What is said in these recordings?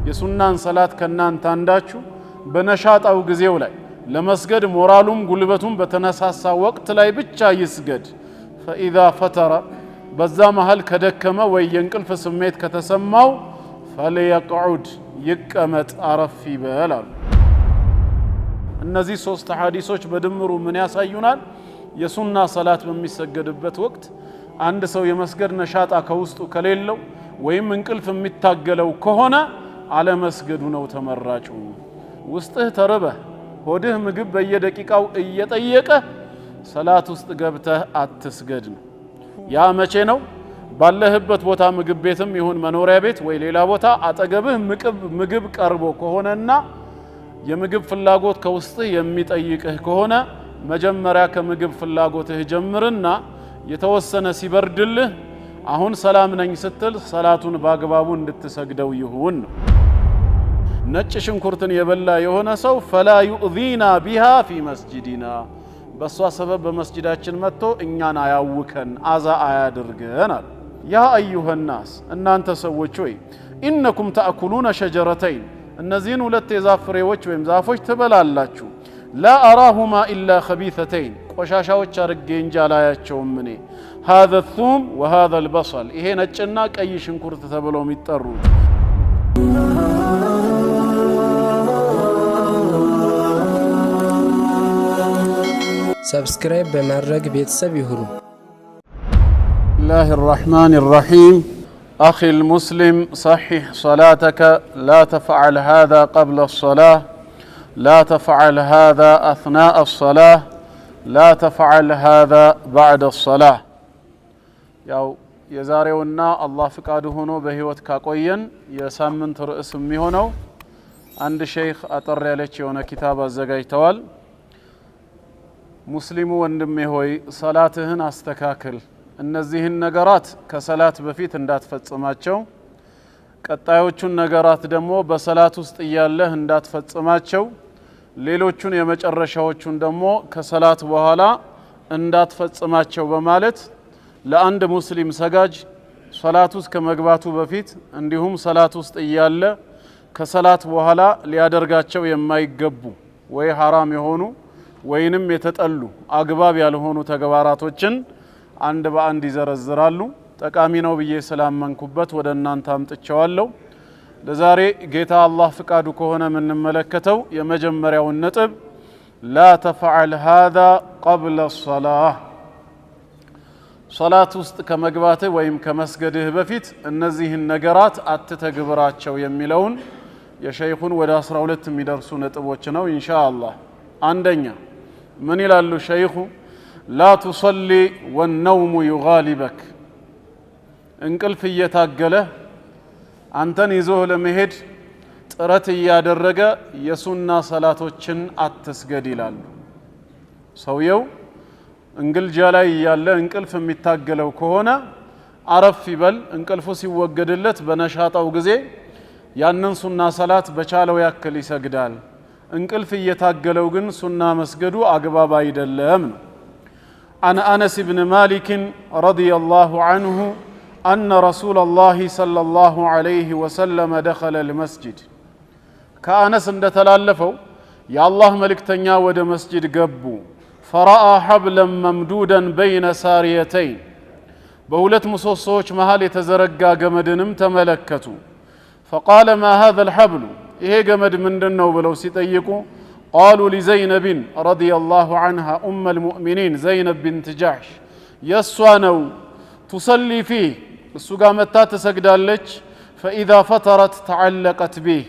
የሱናን ሰላት ከናንተ አንዳችሁ በነሻጣው ጊዜው ላይ ለመስገድ ሞራሉም ጉልበቱም በተነሳሳ ወቅት ላይ ብቻ ይስገድ። ፈኢዛ ፈተረ በዛ መሃል ከደከመ ወይ የእንቅልፍ ስሜት ከተሰማው ፈለየቅዑድ ይቀመጥ አረፍ ይበል አሉ። እነዚህ ሶስት ሐዲሶች በድምሩ ምን ያሳዩናል? የሱና ሰላት በሚሰገድበት ወቅት አንድ ሰው የመስገድ ነሻጣ ከውስጡ ከሌለው ወይም እንቅልፍ የሚታገለው ከሆነ አለመስገዱ ነው ተመራጩ። ውስጥህ ተርበህ ሆድህ ምግብ በየደቂቃው እየጠየቀ ሰላት ውስጥ ገብተህ አትስገድ ነው። ያ መቼ ነው? ባለህበት ቦታ ምግብ ቤትም ይሁን መኖሪያ ቤት ወይ ሌላ ቦታ አጠገብህ ምግብ ቀርቦ ከሆነና የምግብ ፍላጎት ከውስጥህ የሚጠይቅህ ከሆነ መጀመሪያ ከምግብ ፍላጎትህ ጀምርና የተወሰነ ሲበርድልህ አሁን ሰላም ነኝ ስትል ሰላቱን በአግባቡ እንድትሰግደው ይሁን ነው። ነጭ ሽንኩርትን የበላ የሆነ ሰው ፈላ ዩእዚና ቢሃ ፊ መስጂዲና በሷ ሰበብ በመስጂዳችን መጥቶ እኛን አያውከን አዛ አያድርገን አለ። ያ አዩሃ ናስ እናንተ ሰዎች ሆይ ኢነኩም ተአኩሉነ ሸጀረተይን እነዚህን ሁለት የዛፍ ፍሬዎች ወይም ዛፎች ትበላላችሁ። ላ አራሁማ ኢላ ኸቢተተይን ቆሻሻዎች አድርጌ እንጂ አላያቸውም እኔ ሃዘ ቱም ወሃዘ ልበሰል ይሄ ነጭና ቀይ ሽንኩርት ተብለው የሚጠሩት። ሰብስክራይብ በማድረግ ቤተሰብ ይሁኑ። ብስሚላሂ ራሕማኒ ራሒም أخي المسلم صحح صلاتك لا تفعل هذا قبل الصلاة لا تفعل هذا أثناء الصلاة لا تفعل هذا بعد الصلاة ያው የዛሬውና አላህ ፍቃዱ ሆኖ በህይወት ካቆየን የሳምንት ርዕስ የሚሆነው አንድ ሼክ አጠር ያለች የሆነ ኪታብ አዘጋጅተዋል። ሙስሊሙ ወንድሜ ሆይ ሰላትህን አስተካክል። እነዚህን ነገራት ከሰላት በፊት እንዳትፈጽማቸው፣ ቀጣዮቹን ነገራት ደግሞ በሰላት ውስጥ እያለህ እንዳትፈጽማቸው፣ ሌሎቹን የመጨረሻዎቹን ደግሞ ከሰላት በኋላ እንዳትፈጽማቸው በማለት ለአንድ ሙስሊም ሰጋጅ ሰላት ውስጥ ከመግባቱ በፊት እንዲሁም ሰላት ውስጥ እያለ ከሰላት በኋላ ሊያደርጋቸው የማይገቡ ወይ ሐራም የሆኑ ወይንም የተጠሉ አግባብ ያልሆኑ ተግባራቶችን አንድ በአንድ ይዘረዝራሉ። ጠቃሚ ነው ብዬ ስላመንኩበት ወደ እናንተ አምጥቼዋለሁ። ለዛሬ ጌታ አላህ ፍቃዱ ከሆነ የምንመለከተው የመጀመሪያውን ነጥብ ላ ተፍዐል ሃዛ ቀብለ ሶላህ ሶላት ውስጥ ከመግባትህ ወይም ከመስገድህ በፊት እነዚህን ነገራት አትተግብራቸው የሚለውን የሸይኹን ወደ 12 የሚደርሱ ነጥቦች ነው ኢንሻአላህ። አንደኛ ምን ይላሉ ሸይኹ? ላ ቱሰሊ ወነውሙ ዩጋሊበክ እንቅልፍ እየታገለህ አንተን ይዞህ ለመሄድ ጥረት እያደረገ የሱና ሰላቶችን አትስገድ ይላሉ። ሰውየው እንግልጃ ላይ ያለ እንቅልፍ የሚታገለው ከሆነ አረፍ ይበል። እንቅልፉ ሲወገድለት በነሻጣው ጊዜ ያንን ሱና ሰላት በቻለው ያክል ይሰግዳል። እንቅልፍ እየታገለው ግን ሱና መስገዱ አግባብ አይደለም ነው። عن أنس بن مالك رضي الله عنه أن رسول الله صلى الله عليه وسلم دخل المسجد كأنس اندتلالفو يا الله ملك تنيا ود مسجد قبو فرأى حبلا ممدودا بين ساريتين بولت مصوصوش مهال يتزرقا قمدنم تملكتو فقال ما هذا الحبل إيه قمد من دنو بلو سيتيقو قالوا لزينب رضي الله عنها أم المؤمنين زينب بنت جحش يسوانو تصلي فيه السقامتا تسجدالك فإذا فترت تعلقت به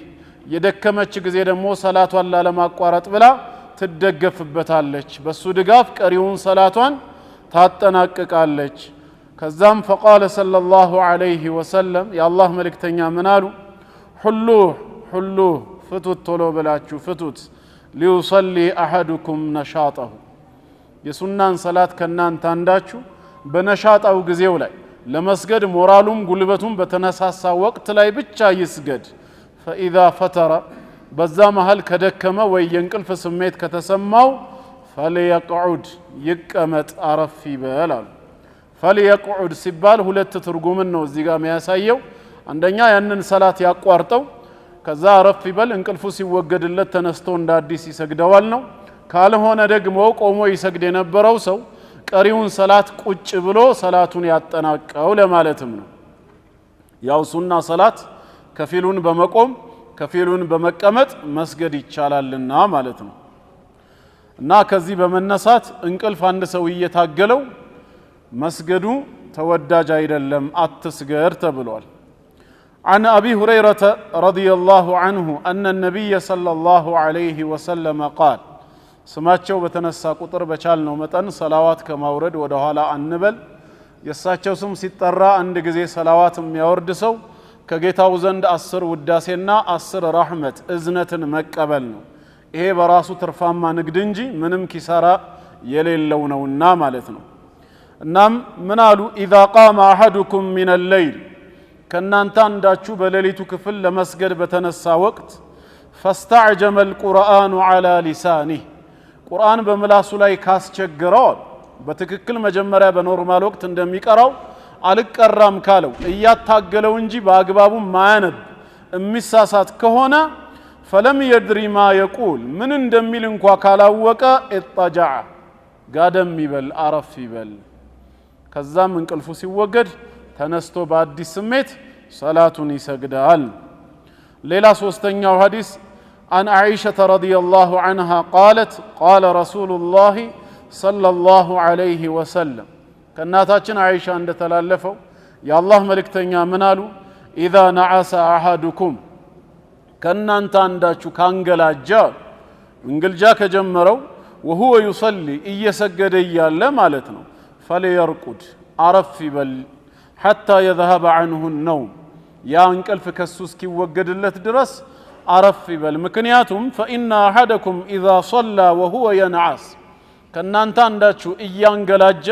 يدكمتش قزي دمو صلاة ولا لما قوارت بلا تدقف بتالك بس دقاف كريون صلاة تاتناكك كزام فقال صلى الله عليه وسلم يا الله ملك تنيا منالو حلوه فتوت طلو بلاتشو فتوت ሊዩሰሊ አሐዱኩም ነሻጠሁ የሱናን ሰላት ከናንተ አንዳችሁ በነሻጣው ጊዜው ላይ ለመስገድ ሞራሉም ጉልበቱም በተነሳሳ ወቅት ላይ ብቻ ይስገድ። ፈኢዛ ፈተረ በዛ መሃል ከደከመ ወይ የእንቅልፍ ስሜት ከተሰማው ፈለየቅዑድ ይቀመጥ አረፍ ይበል አሉ። ፈለየቅዑድ ሲባል ሁለት ትርጉምን ነው እዚህ ጋር የሚያሳየው። አንደኛ ያንን ሰላት ያቋርጠው ከዛ አረፍ ይበል እንቅልፉ ሲወገድለት ተነስቶ እንደ አዲስ ይሰግደዋል ነው። ካልሆነ ደግሞ ቆሞ ይሰግድ የነበረው ሰው ቀሪውን ሰላት ቁጭ ብሎ ሰላቱን ያጠናቀው ለማለትም ነው። ያው ሱና ሰላት ከፊሉን በመቆም ከፊሉን በመቀመጥ መስገድ ይቻላልና ማለት ነው። እና ከዚህ በመነሳት እንቅልፍ አንድ ሰው እየታገለው መስገዱ ተወዳጅ አይደለም፣ አትስገድ ተብሏል። عن أبي هريرة رضي الله عنه أن النبي صلى الله عليه وسلم قال ስማቸው በተነሳ ቁጥር በቻልነው መጠን ሰላዋት ከማውረድ ወደ ኋላ አንበል። የሳቸው ስም ሲጠራ አንድ ጊዜ ሰላዋት የሚያወርድ ሰው ከጌታው ዘንድ 10 ውዳሴና 10 ረህመት እዝነትን መቀበል ነው። ይሄ በራሱ ትርፋማ ንግድ እንጂ ምንም ኪሳራ የሌለው ነውና ማለት ነው። እናም ምን አሉ? إذا قام أحدكم من الليل ከናንተ አንዳችሁ በሌሊቱ ክፍል ለመስገድ በተነሳ ወቅት فاستعجم القرآن على لسانه ቁርአን በምላሱ ላይ ካስቸገረው በትክክል መጀመሪያ በኖርማል ወቅት እንደሚቀራው አልቀራም ካለው እያታገለው እንጂ በአግባቡ ማያነብ የሚሳሳት ከሆነ فلم يدري ما يقول ምን እንደሚል እንኳን ካላወቀ اضطجع ጋደም ይበል አረፍ ይበል። ከዛም እንቅልፉ ሲወገድ ተነስቶ በአዲስ ስሜት ሰላቱን ይሰግዳል። ሌላ ሶስተኛው ሐዲስ عن عائشة رضي الله عنها قالت قال رسول الله صلى الله عليه وسلم كناتاتنا عائشة عند تلالفوا يا الله ملكتنيا منالو إذا نعس أحدكم كنانت عنداتشو كانجلاجا انجلجا كجمرو وهو يصلي إيسجد إيالا مالتنا فليرقد عرف بل حتى يذهب عنه النوم يا انكل فكسوسكي وقد اللت درس عرف بل مكنياتهم فإن أحدكم إذا صلى وهو ينعس كنانت عنداتشو إيانجلاج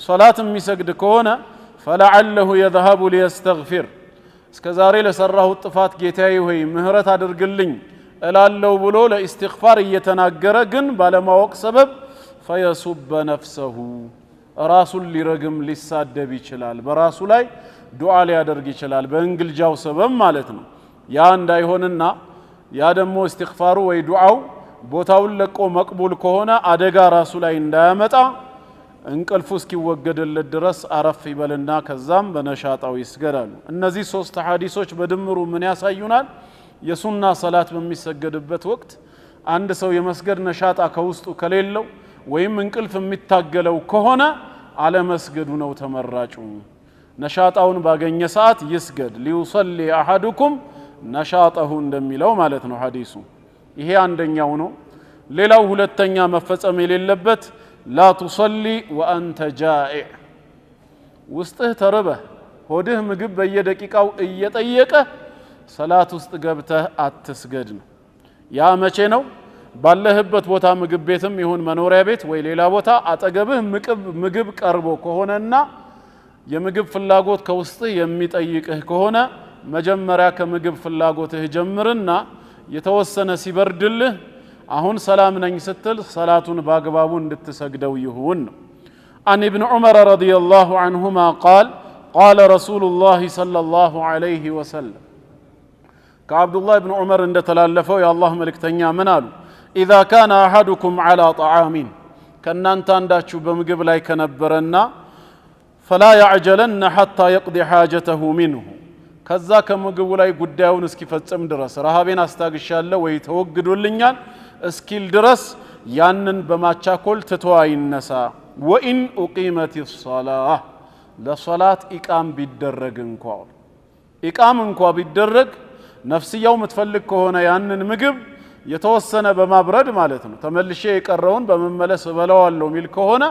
صلاة مسجد كونا فلعله يذهب ليستغفر اسكزاري لسره الطفات جيتاي وهي مهرة درقلين እላለው ብሎ ለኢስቲግፋር እየተናገረ ግን ባለማወቅ ሰበብ فيسب نفسه ራሱን ሊረግም ሊሳደብ ይችላል። በራሱ ላይ ዱዓ ሊያደርግ ይችላል በእንግልጃው ሰበብ ማለት ነው። ያ እንዳይሆንና ያ ደግሞ ኢስቲግፋሩ ወይ ዱዓው ቦታውን ለቆ መቅቡል ከሆነ አደጋ ራሱ ላይ እንዳያመጣ እንቅልፉ እስኪወገድለት ድረስ አረፍ ይበልና ከዛም በነሻጣው ይስገዳሉ። እነዚህ ሶስት ሐዲሶች በድምሩ ምን ያሳዩናል? የሱና ሰላት በሚሰገድበት ወቅት አንድ ሰው የመስገድ ነሻጣ ከውስጡ ከሌለው ወይም እንቅልፍ የሚታገለው ከሆነ አለመስገዱ ነው ተመራጩ። ነሻጣውን ባገኘ ሰዓት ይስገድ። ሊዩሰሊ አሐዱኩም ነሻጣሁ እንደሚለው ማለት ነው ሐዲሱ። ይሄ አንደኛው ነው። ሌላው ሁለተኛ መፈጸም የሌለበት ላ ቱሰሊ ወአንተ ጃኢዕ፣ ውስጥህ ተርበህ ሆድህ ምግብ በየደቂቃው እየጠየቀ ሰላት ውስጥ ገብተህ አትስገድ ነው። ያ መቼ ነው? ባለህበት ቦታ ምግብ ቤትም ይሁን መኖሪያ ቤት ወይ ሌላ ቦታ አጠገብህ ምግብ ቀርቦ ከሆነና የምግብ ፍላጎት ከውስጥህ የሚጠይቅህ ከሆነ መጀመሪያ ከምግብ ፍላጎትህ ጀምርና የተወሰነ ሲበርድልህ አሁን ሰላም ነኝ ስትል ሰላቱን በአግባቡ እንድትሰግደው ይሁን ነው። عن ابن عمر رضي الله عنهما قال قال رسول الله صلى الله عليه وسلم كعبد الله بن عمر عند تلالفوا يا الله ملكتنيا منالو إذا كان أحدكم على طعام كنانت عنداتشو بمقب لاي كنبرنا فلا يعجلن حتى يقضي حاجته منه كذا كمقب لاي قداون اسكي فتسم درس رهابين استاقشالله ويتوقدوا اسكيل درس يانن بما تشاكل تتواي النساء وإن أقيمت الصلاة لصلاة إقام بالدرق انكوار إقام انكوار بالدرق نفسي يوم تفلق كهونا يانن مقب يتوسن بمابرد مالتنا تملشي يقرون بمملس بلوالو ميل كهونا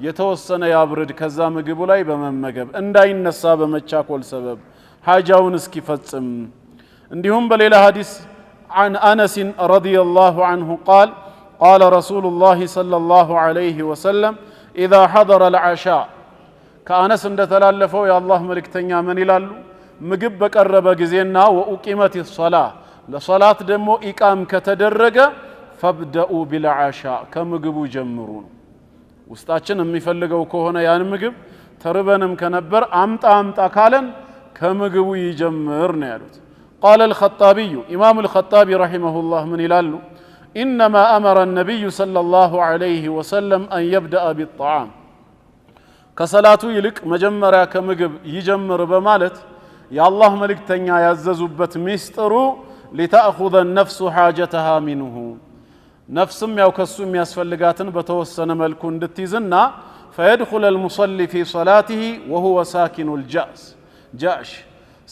يتوسن يابرد كذا مقب لاي بممقب انداي النسا بمتشاكل سبب حاجاون اسكي فتسم انديهم بليل حديث عن أنس رضي الله عنه قال قال رسول الله صلى الله عليه وسلم إذا حضر العشاء كأنس اند تلالفوا يا الله ملكتنيا من إلالو ምግብ በቀረበ ጊዜና ወኡቂመት الصلاة ለሶላት ደግሞ ኢቃም ከተደረገ فابدأوا بالعشاء ከምግቡ ጀምሩ። ውስጣችን የሚፈልገው ከሆነ ያን ምግብ ተርበንም ከነበር አምጣ ካለን ከምግቡ ይጀምር ነው ያሉት። قال الخطابي إمام الخطابي رحمه الله من يلالو إنما أمر النبي صلى الله عليه وسلم أن يبدأ بالطعام كصلاة يلك مجمرا كمجب يجمر بمالت يا الله ملك تنيا يعززبت ميسترو لتأخذ النفس حاجتها منه نفسم ياو كسوم ياسفلقاتن بتوسن ملكون دتيزنا فيدخل المصلي في صلاته وهو ساكن الجأش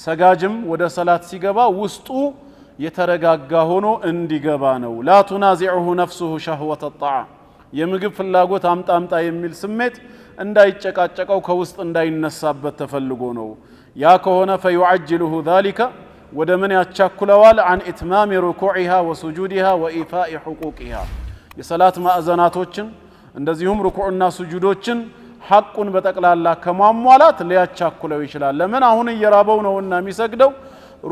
سجاجم ودا صلاة سيقبا وسطو يترقاقا هونو اندي قبانو لا تنازعه نفسه شهوة الطعام يمقب فلاقوت امتا يميل سميت اندا يتشكاو كوسط اندا ينسابت تفلقونو ياكو هنا فيعجله ذلك ودمن يتشكلوال عن اتمام ركوعها وسجودها وإيفاء حقوقها የሰላት ማዕዘናቶችን እንደዚሁም ሩኩዕና ስጁዶችን ሐቁን በተቀላላ ከማሟላት ሊያቻኩለው ይችላል ለምን አሁን እየራበው ነውና የሚሰግደው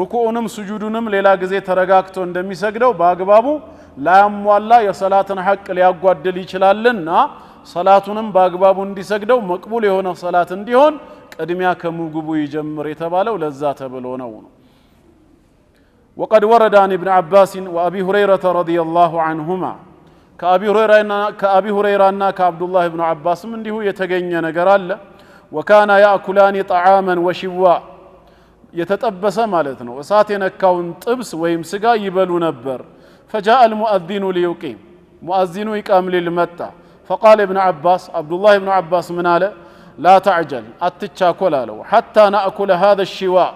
ሩኩዑንም ስጁዱንም ሌላ ጊዜ ተረጋግቶ እንደሚሰግደው በአግባቡ ላያሟላ የሰላትን ሐቅ ሊያጓድል ይችላልና ሰላቱንም በአግባቡ እንዲሰግደው መቅቡል የሆነ ሰላት እንዲሆን ቅድሚያ ከምግቡ ይጀምር የተባለው ለዛ ተብሎ ነው وقد ورد عن ابن عباس وأبي هريرة رضي الله عنهما كأبي هريرة كعبد الله بن عباس من ديه يتغني نقرال وكان يأكلان طعاما وشواء يتطبس مالتنا وساتنا كون طبس ويمسقا يبلو نبر فجاء المؤذن ليقيم مؤذن يقام للمتة فقال ابن عباس عبد الله بن عباس من آله لا تعجل أتتشاكل له حتى نأكل هذا الشواء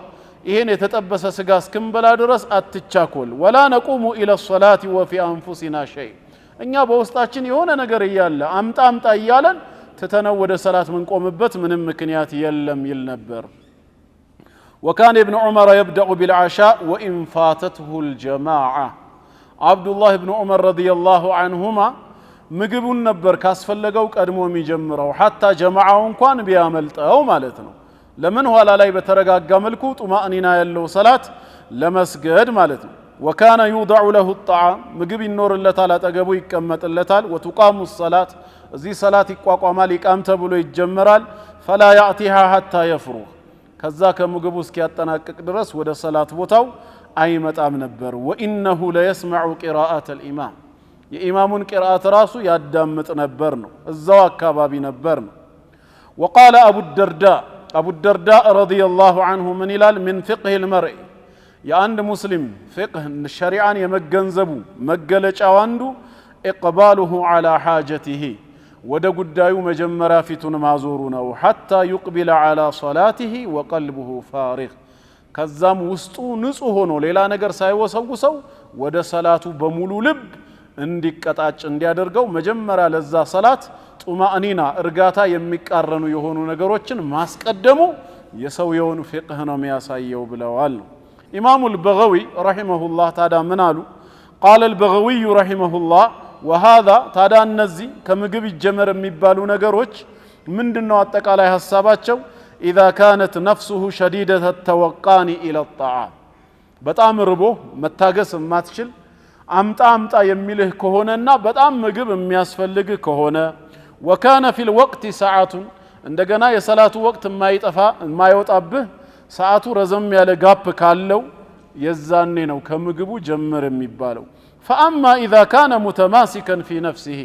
ይሄን የተጠበሰ ስጋ እስከምበላ ድረስ አትቻኮል ولا نقوم الى الصلاه وفي انفسنا شيء እኛ በውስጣችን የሆነ ነገር ይያለ አምጣ ይያለን ተተነው ወደ ሰላት ምንቆምበት ምንም ምክንያት የለም ይል ነበር وكان ابن عمر يبدا بالعشاء وان فاتته الجماعه عبد الله بن عمر رضي الله عنهما ምግቡን ነበር ካስፈለገው ቀድሞ የሚጀምረው حتى جماعه እንኳን ቢያመልጠው ማለት ነው لمن هو لا يبترقاق ملكو طمأنينا يلو صلاة لمسجد مالتنا وكان يوضع له الطعام مقب النور اللتال تقبو يكمت اللتال وتقام الصلاة زي صلاة قواقوا مالك أمتبلو يتجمرال فلا يأتيها حتى يفروغ كذاك مقبو سكياتنا كدرس ودا صلاة بوتاو أيمت أمنبر وإنه ليسمع قراءة الإمام يا إمام قراءة راسو يدامت نبرنو الزواك كبابي نبرنو وقال أبو الدرداء رضي الله عنه من إلال من فقه المرء يا عند مسلم فقه الشريعة يمجنزبو مجلج أواندو إقباله على حاجته ودا قدايو مجمرا فتن معزورنا حتى يقبل على صلاته وقلبه فارغ كزام وسطو نصهونو ليلا نجر سايوسو ودا صلاته بمولو لب انديك قطاچ እንዲያደርገው መጀመሪያ ለዛ ሰላት ጡማእኒና እርጋታ የሚቃረኑ የሆኑ ነገሮችን ማስቀደሙ የሰውየውን ፍቅህ ነው የሚያሳየው ብለዋል ኢማሙ البغوي رحمه الله ታዳ ምን አሉ قال البغوي رحمه الله وهذا ታዳ እነዚህ ከምግብ ይጀመር የሚባሉ ነገሮች ምንድነው አጠቃላይ ሐሳባቸው اذا كانت نفسه شديدة التوقان الى الطعام በጣም ርቦ መታገስ ማትችል አምጣ የሚልህ ከሆነና በጣም ምግብ የሚያስፈልግ ከሆነ وكان في الوقت ساعات እንደገና የሰላቱ ወቅት የማይወጣብህ ሰዓቱ ረዘም ያለ ጋፕ ካለው የዛኔ ነው ከምግቡ ጀመር የሚባለው فاما اذا كان متماسكا في نفسه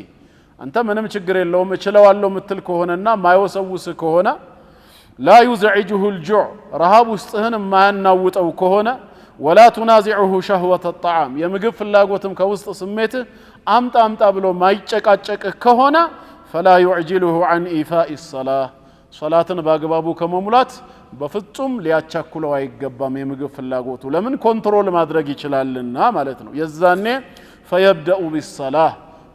አንተ ምንም ችግር የለውም እችለዋለሁ ምትል ከሆነና ማይወሰውስ ከሆነ لا يزعجه الجوع ረሃብ ውስጥህን የማያናውጠው ከሆነ ولا تنازعه شهوة الطعام يمغب فلاغوتم كوسط سميته امطا بلو ما يچقاچق كهونه فلا يعجله عن ايفاء الصلاه صلاه باغبابو كممولات بفصوم لياچاكلوا አይገባም የምግብ ፍላጎቱ ለምን ኮንትሮል ማድረግ ይችላልና ማለት ነው የዛኔ فيبدا بالصلاه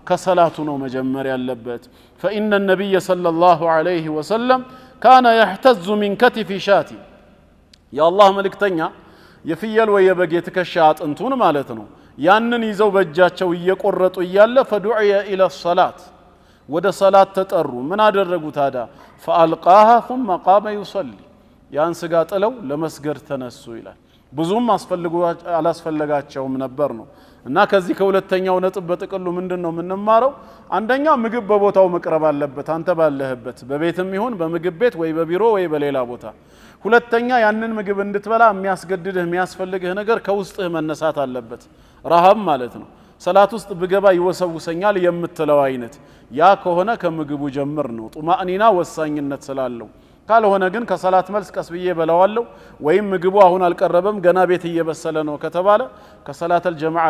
كصلاته ነው መጀመር ያለበት فان النبي صلى الله عليه وسلم كان يحتز من كتف شاتي يا الله ملكتኛ የፍየል ወይ የበግ የተከሻ አጥንቱን ማለት ነው ያንን ይዘው በእጃቸው እየቆረጡ ይያለ فدعي الى الصلاه ወደ ሰላት ተጠሩ ምን አደረጉ ታዳ فالقاها ثم قام يصلي ያን ስጋ ጥለው ለመስገድ ተነሱ ይላል ብዙም አላስፈልጋቸውም ነበር ነው። እና ከዚህ ከሁለተኛው ነጥብ በጥቅሉ ምንድነው የምንማረው? አንደኛ ምግብ በቦታው መቅረብ አለበት አንተ ባለህበት በቤትም ይሁን በምግብ ቤት ወይ በቢሮ ወይ በሌላ ቦታ። ሁለተኛ ያንን ምግብ እንድትበላ የሚያስገድድህ የሚያስፈልግህ ነገር ከውስጥህ መነሳት አለበት። ረሃብ ማለት ነው። ሰላት ውስጥ ብገባ ይወሰውሰኛል የምትለው አይነት ያ ከሆነ ከምግቡ ጀምር ነው። ጡማእኒና ወሳኝነት ስላለው። ካልሆነ ግን ከሰላት መልስ ቀስ ብዬ በላዋለሁ ወይም ምግቡ አሁን አልቀረበም ገና ቤት እየበሰለ ነው ከተባለ ከሰላተል ጀማዓ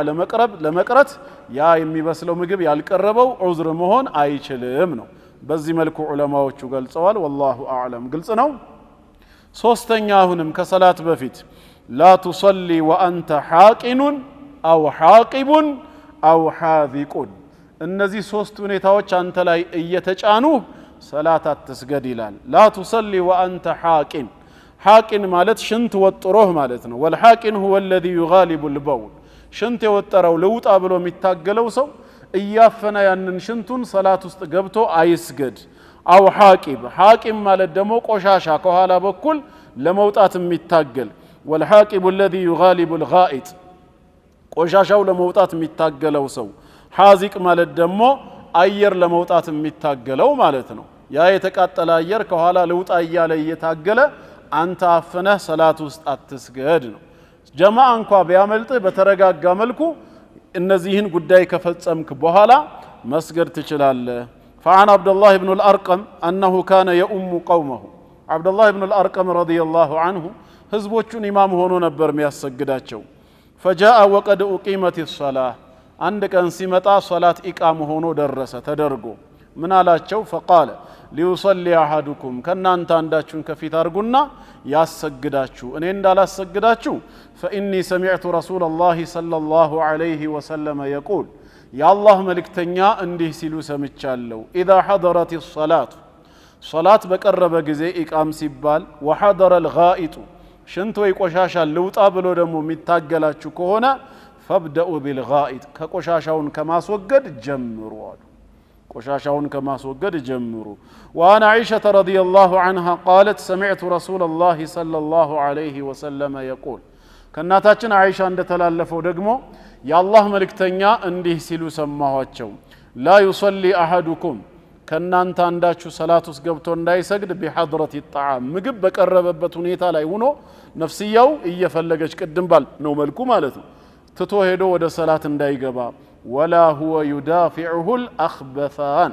ለመቅረት ያ የሚበስለው ምግብ ያልቀረበው ዑዝር መሆን አይችልም ነው። በዚህ መልኩ ዑለማዎቹ ገልጸዋል። ወላሁ አዕለም። ግልጽ ነው። ሶስተኛ አሁንም ከሰላት በፊት ላ ቱሰሊ ወአንተ ሓቂኑን አው ሓቂቡን አው ሓዚቁን። እነዚህ ሶስት ሁኔታዎች አንተ ላይ እየተጫኑ ሰላት አትስገድ ይላል። ላ ቱሰሊ ወአንተ ሓቂን። ሓቂን ማለት ሽንት ወጥሮህ ማለት ነው። ወልሓቂን ሁወ ለዚ ዩጋሊቡ ልበውል። ሽንት የወጠረው ልውጣ ብሎ የሚታገለው ሰው እያፈነ ያንን ሽንቱን ሰላት ውስጥ ገብቶ አይስገድ። አው ሓቂብ። ሓቂብ ማለት ደግሞ ቆሻሻ ከኋላ በኩል ለመውጣት የሚታገል። ወልሓቂቡ ለዚ ዩጋሊቡ ልጋኢጥ። ቆሻሻው ለመውጣት የሚታገለው ሰው። ሓዚቅ ማለት ደግሞ አየር ለመውጣት የሚታገለው ማለት ነው። ያ የተቃጠለ አየር ከኋላ ልውጣ እያለ እየታገለ አንተ አፍነህ ሰላት ውስጥ አትስገድ ነው። ጀማዓ እንኳ ቢያመልጥህ በተረጋጋ መልኩ እነዚህን ጉዳይ ከፈጸምክ በኋላ መስገድ ትችላለህ። فعن عبد الله بن الأرقم أنه كان يؤم قومه. عبد الله بن الأرقم رضي الله عنه ህዝቦቹን ኢማም ሆኖ ነበር የሚያሰግዳቸው። فجاء وقد أقيمت الصلاة. አንድ ቀን ሲመጣ ሶላት ኢቃም ሆኖ ደረሰ ተደርጎ ምን አላቸው? فقال ليصلي أحدكم ከናንተ አንዳችሁን ከፊት አርጉና ያሰግዳችሁ እኔ እንዳላሰግዳችሁ فإني سمعت رسول الله صلى الله عليه وسلم يقول የአላህ መልእክተኛ እንዲህ ሲሉ ሰምቻለሁ። إذا حضرت الصلاة ሶላት በቀረበ ጊዜ ኢቃም ሲባል وحضر الغائط ሽንት ወይ ቆሻሻ ልውጣ ብሎ ደግሞ የሚታገላችሁ ከሆነ فابدأوا بالغائط ከቆሻሻውን ከማስወገድ ጀምሩ አሉ። ቆሻሻውን ከማስወገድ ጀምሩ። وعن عائشة رضي الله عنها قالت سمعت رسول الله صلى الله عليه وسلم يقول ከናታችን አይሻ እንደተላለፈው ደግሞ የአላህ መልእክተኛ እንዲህ ሲሉ ሰማኋቸው። لا يصلي أحدكم ከናንተ አንዳችሁ ሰላት ውስጥ ገብቶ እንዳይሰግድ بحضرة الطعام ምግብ በቀረበበት ሁኔታ ላይ ሆኖ ነፍስያው እየፈለገች ቅድም ባል ነው መልኩ ማለት ነው ትቶ ሄዶ ወደ ሰላት እንዳይገባ። ولا هو يدافعه الأخبثان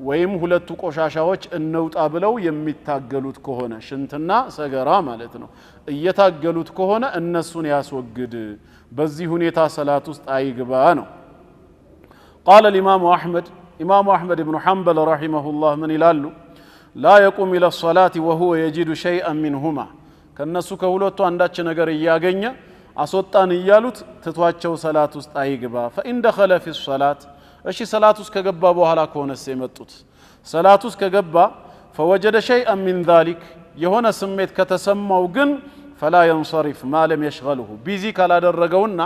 ወይም ሁለቱ ቆሻሻዎች እንውጣ ብለው የሚታገሉት ከሆነ ሽንትና ሰገራ ማለት ነው እየታገሉት ከሆነ እነሱን ያስወግድ። በዚህ ሁኔታ ሰላት ውስጥ አይግባ ነው። قال الإمام أحمد إمام أحمد بن حنبل رحمه الله من ይላሉ لا يقوم إلى الصلاة وهو يجد شيئا منهما ከነሱ ከሁለቱ አንዳች ነገር እያገኘ አስወጣን እያሉት ትቷቸው ሰላት ውስጥ አይግባ። فإن دخل في الصلاة እሺ ሰላት ውስጥ ከገባ በኋላ ከሆነስ የመጡት ሰላት ውስጥ ከገባ فوجد شيئا من ذلك የሆነ ስሜት ከተሰማው ግን فلا ينصرف ما لم يشغله ቢዚ ካላደረገውና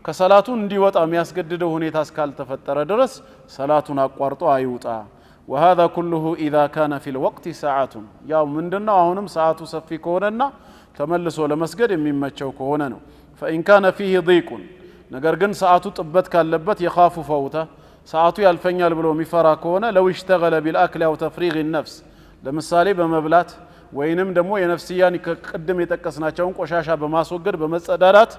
ከሰላቱ እንዲወጣ የሚያስገድደው ሁኔታ እስካልተፈጠረ ድረስ ሰላቱን አቋርጦ አይውጣ። وهذا كله إذا كان في الوقت ساعة ያው ምንድነው አሁንም ሰዓቱ ሰፊ ከሆነና ተመልሶ ለመስገድ የሚመቸው ከሆነ ነው። فإن كان فيه ضيق ነገር ግን ሰዓቱ ጥበት ካለበት يخاف فوته ሰዓቱ ያልፈኛል ብሎ የሚፈራ ከሆነ لو اشتغل بالأكل أو تفريغ النفس ለምሳሌ በመብላት ወይንም ደግሞ የነፍስያን ቅድም የጠቀስናቸውን ቆሻሻ በማስወገድ በመጸዳዳት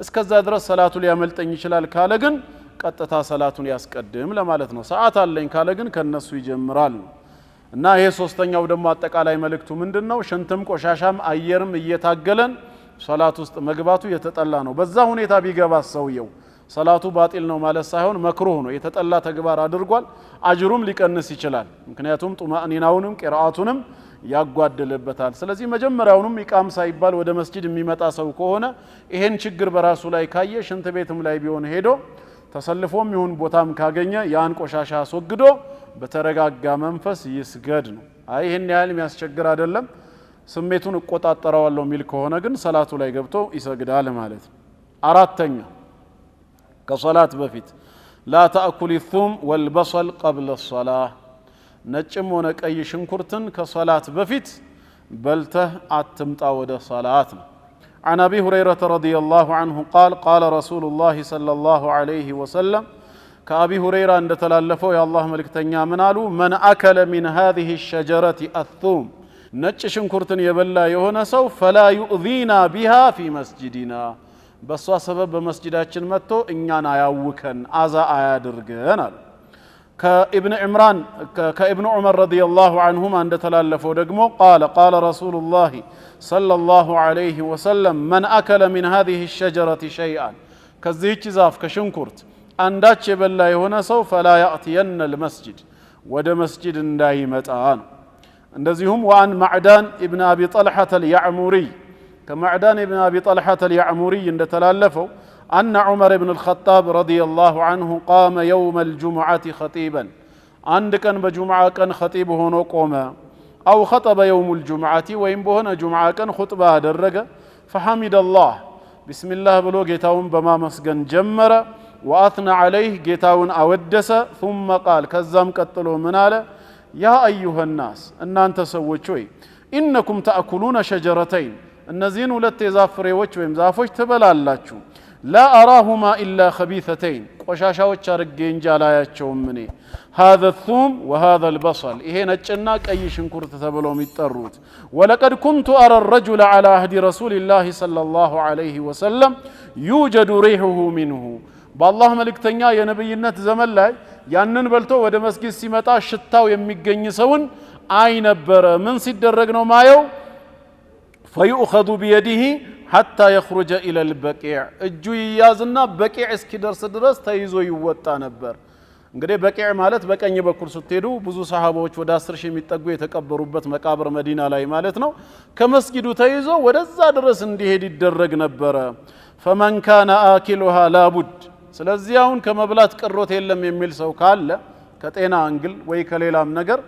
እስከዛ ድረስ ሰላቱ ሊያመልጠኝ ይችላል ካለ ግን ቀጥታ ሰላቱን ያስቀድም ለማለት ነው። ሰዓት አለኝ ካለ ግን ከነሱ ይጀምራል። እና ይሄ ሶስተኛው ደግሞ አጠቃላይ መልእክቱ ምንድነው? ሽንትም ቆሻሻም አየርም እየታገለን ሰላት ውስጥ መግባቱ የተጠላ ነው። በዛ ሁኔታ ቢገባ ሰውየው ሰላቱ ባጢል ነው ማለት ሳይሆን መክሩህ ነው፣ የተጠላ ተግባር አድርጓል። አጅሩም ሊቀንስ ይችላል። ምክንያቱም ጡማእኒናውንም ቂራአቱንም ያጓድልበታል። ስለዚህ መጀመሪያውንም ኢቃም ሳይባል ወደ መስጂድ የሚመጣ ሰው ከሆነ ይሄን ችግር በራሱ ላይ ካየ ሽንት ቤትም ላይ ቢሆን ሄዶ ተሰልፎም ይሁን ቦታም ካገኘ ያን ቆሻሻ አስወግዶ በተረጋጋ መንፈስ ይስገድ ነው። አይ ይሄን ያህል የሚያስቸግር አይደለም ስሜቱን እቆጣጠራዋለሁ ሚል ከሆነ ግን ሰላቱ ላይ ገብቶ ይሰግዳል ማለት ነው። አራተኛ ከሶላት በፊት لا تأكل الثوم والبصل قبل الصلاة ነጭም ሆነ ቀይ ሽንኩርትን ከሶላት በፊት በልተህ አትምጣ ወደ ሶላት ነው። عن أبي هريرة رضي الله عنه قال قال رسول الله صلى الله عليه وسلم كأبي هريرة عند تلالفوا يا الله ملك تنيا منالو من أكل من هذه الشجرة الثوم نتش شنكرتن يبلا يهونا سو فلا يؤذينا بها في مسجدنا بس سبب مسجداتنا متو إننا ياوكن أزا آيادرغن كابن عمران كابن عمر رضي الله عنهما عند تلالفوا دقمو قال رسول الله صلى الله عليه وسلم من أكل من هذه الشجرة شيئا كزيج زاف كشنكرت أنداتش بلا يهونا سو فلا يأتين المسجد ود مسجد دائمة عندهم وعن معدان ابن أبي طلحة اليعموري كمعدان ابن أبي طلحة اليعموري عند تلالفوا أن عمر بن الخطاب رضي الله عنه قام يوم الجمعة خطيبا عندك بجمعة كان خطيبه نقوما أو خطب يوم الجمعة وينبهنا جمعة كان خطبة درجة فحمد الله بسم الله بلو جيتاون بما مسجن جمر وأثنى عليه جيتاون أودس ثم قال كزام قتلوا مناله يا أيها الناس أن أنت سويتشوي إنكم تأكلون شجرتين النزين ولت زافري وجوهم زافوش تبلالاتشو لا أراهما إلا خبيثتين وشاشا وشارقين جالاياتشوهم مني هذا الثوم وهذا البصل إيه نجناك أي شنكر تتبلوم التروت ولقد كنت أرى الرجل على عهد رسول الله صلى الله عليه وسلم يوجد ريحه منه بالله ملك تنيا يا نبي النت زمن لا ያንን በልቶ ወደ መስጊድ ሲመጣ ሽታው የሚገኝ ሰውን አይነበረ ምን ሲደረግ ነው ማየው فيؤخذ بيده حتى يخرج الى البقيع እጁ ይያዝና በቂዕ እስኪደርስ ድረስ ተይዞ ይወጣ ነበር እንግዲህ በቂዕ ማለት በቀኝ በኩል ስትሄዱ ብዙ ሰሃባዎች ወደ 10,000 የሚጠጉ የተቀበሩበት መቃብር መዲና ላይ ማለት ነው ከመስጊዱ ተይዞ ወደዛ ድረስ እንዲሄድ ይደረግ ነበር فمن كان آكلها لا بد ስለዚህ አሁን ከመብላት ቅሮት የለም የሚል ሰው ካለ ከጤና አንግል ወይ ከሌላም ነገር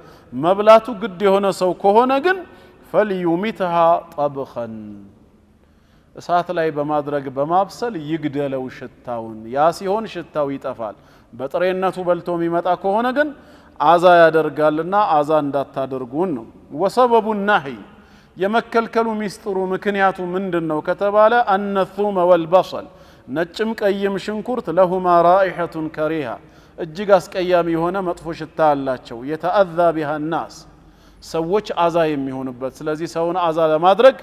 መብላቱ ግድ የሆነ ሰው ከሆነ ግን فليمتها طبخا እሳት ላይ በማድረግ በማብሰል ይግደለው ሽታውን ያ ሲሆን ሽታው ይጠፋል በጥሬነቱ በልቶ የሚመጣ ከሆነ ግን አዛ ያደርጋልና አዛ እንዳታደርጉን ነው وسبب النهي የመከልከሉ ሚስጥሩ ምክንያቱ ምንድነው ከተባለ أن الثوم والبصل ነጭም ቀይም ሽንኩርት ለሁማ ራኢሐቱን ከሪሃ እጅግ አስቀያሚ የሆነ መጥፎ ሽታ አላቸው የተአذى بها الناس ሰዎች አዛ የሚሆኑበት ስለዚህ ሰውን አዛ ለማድረግ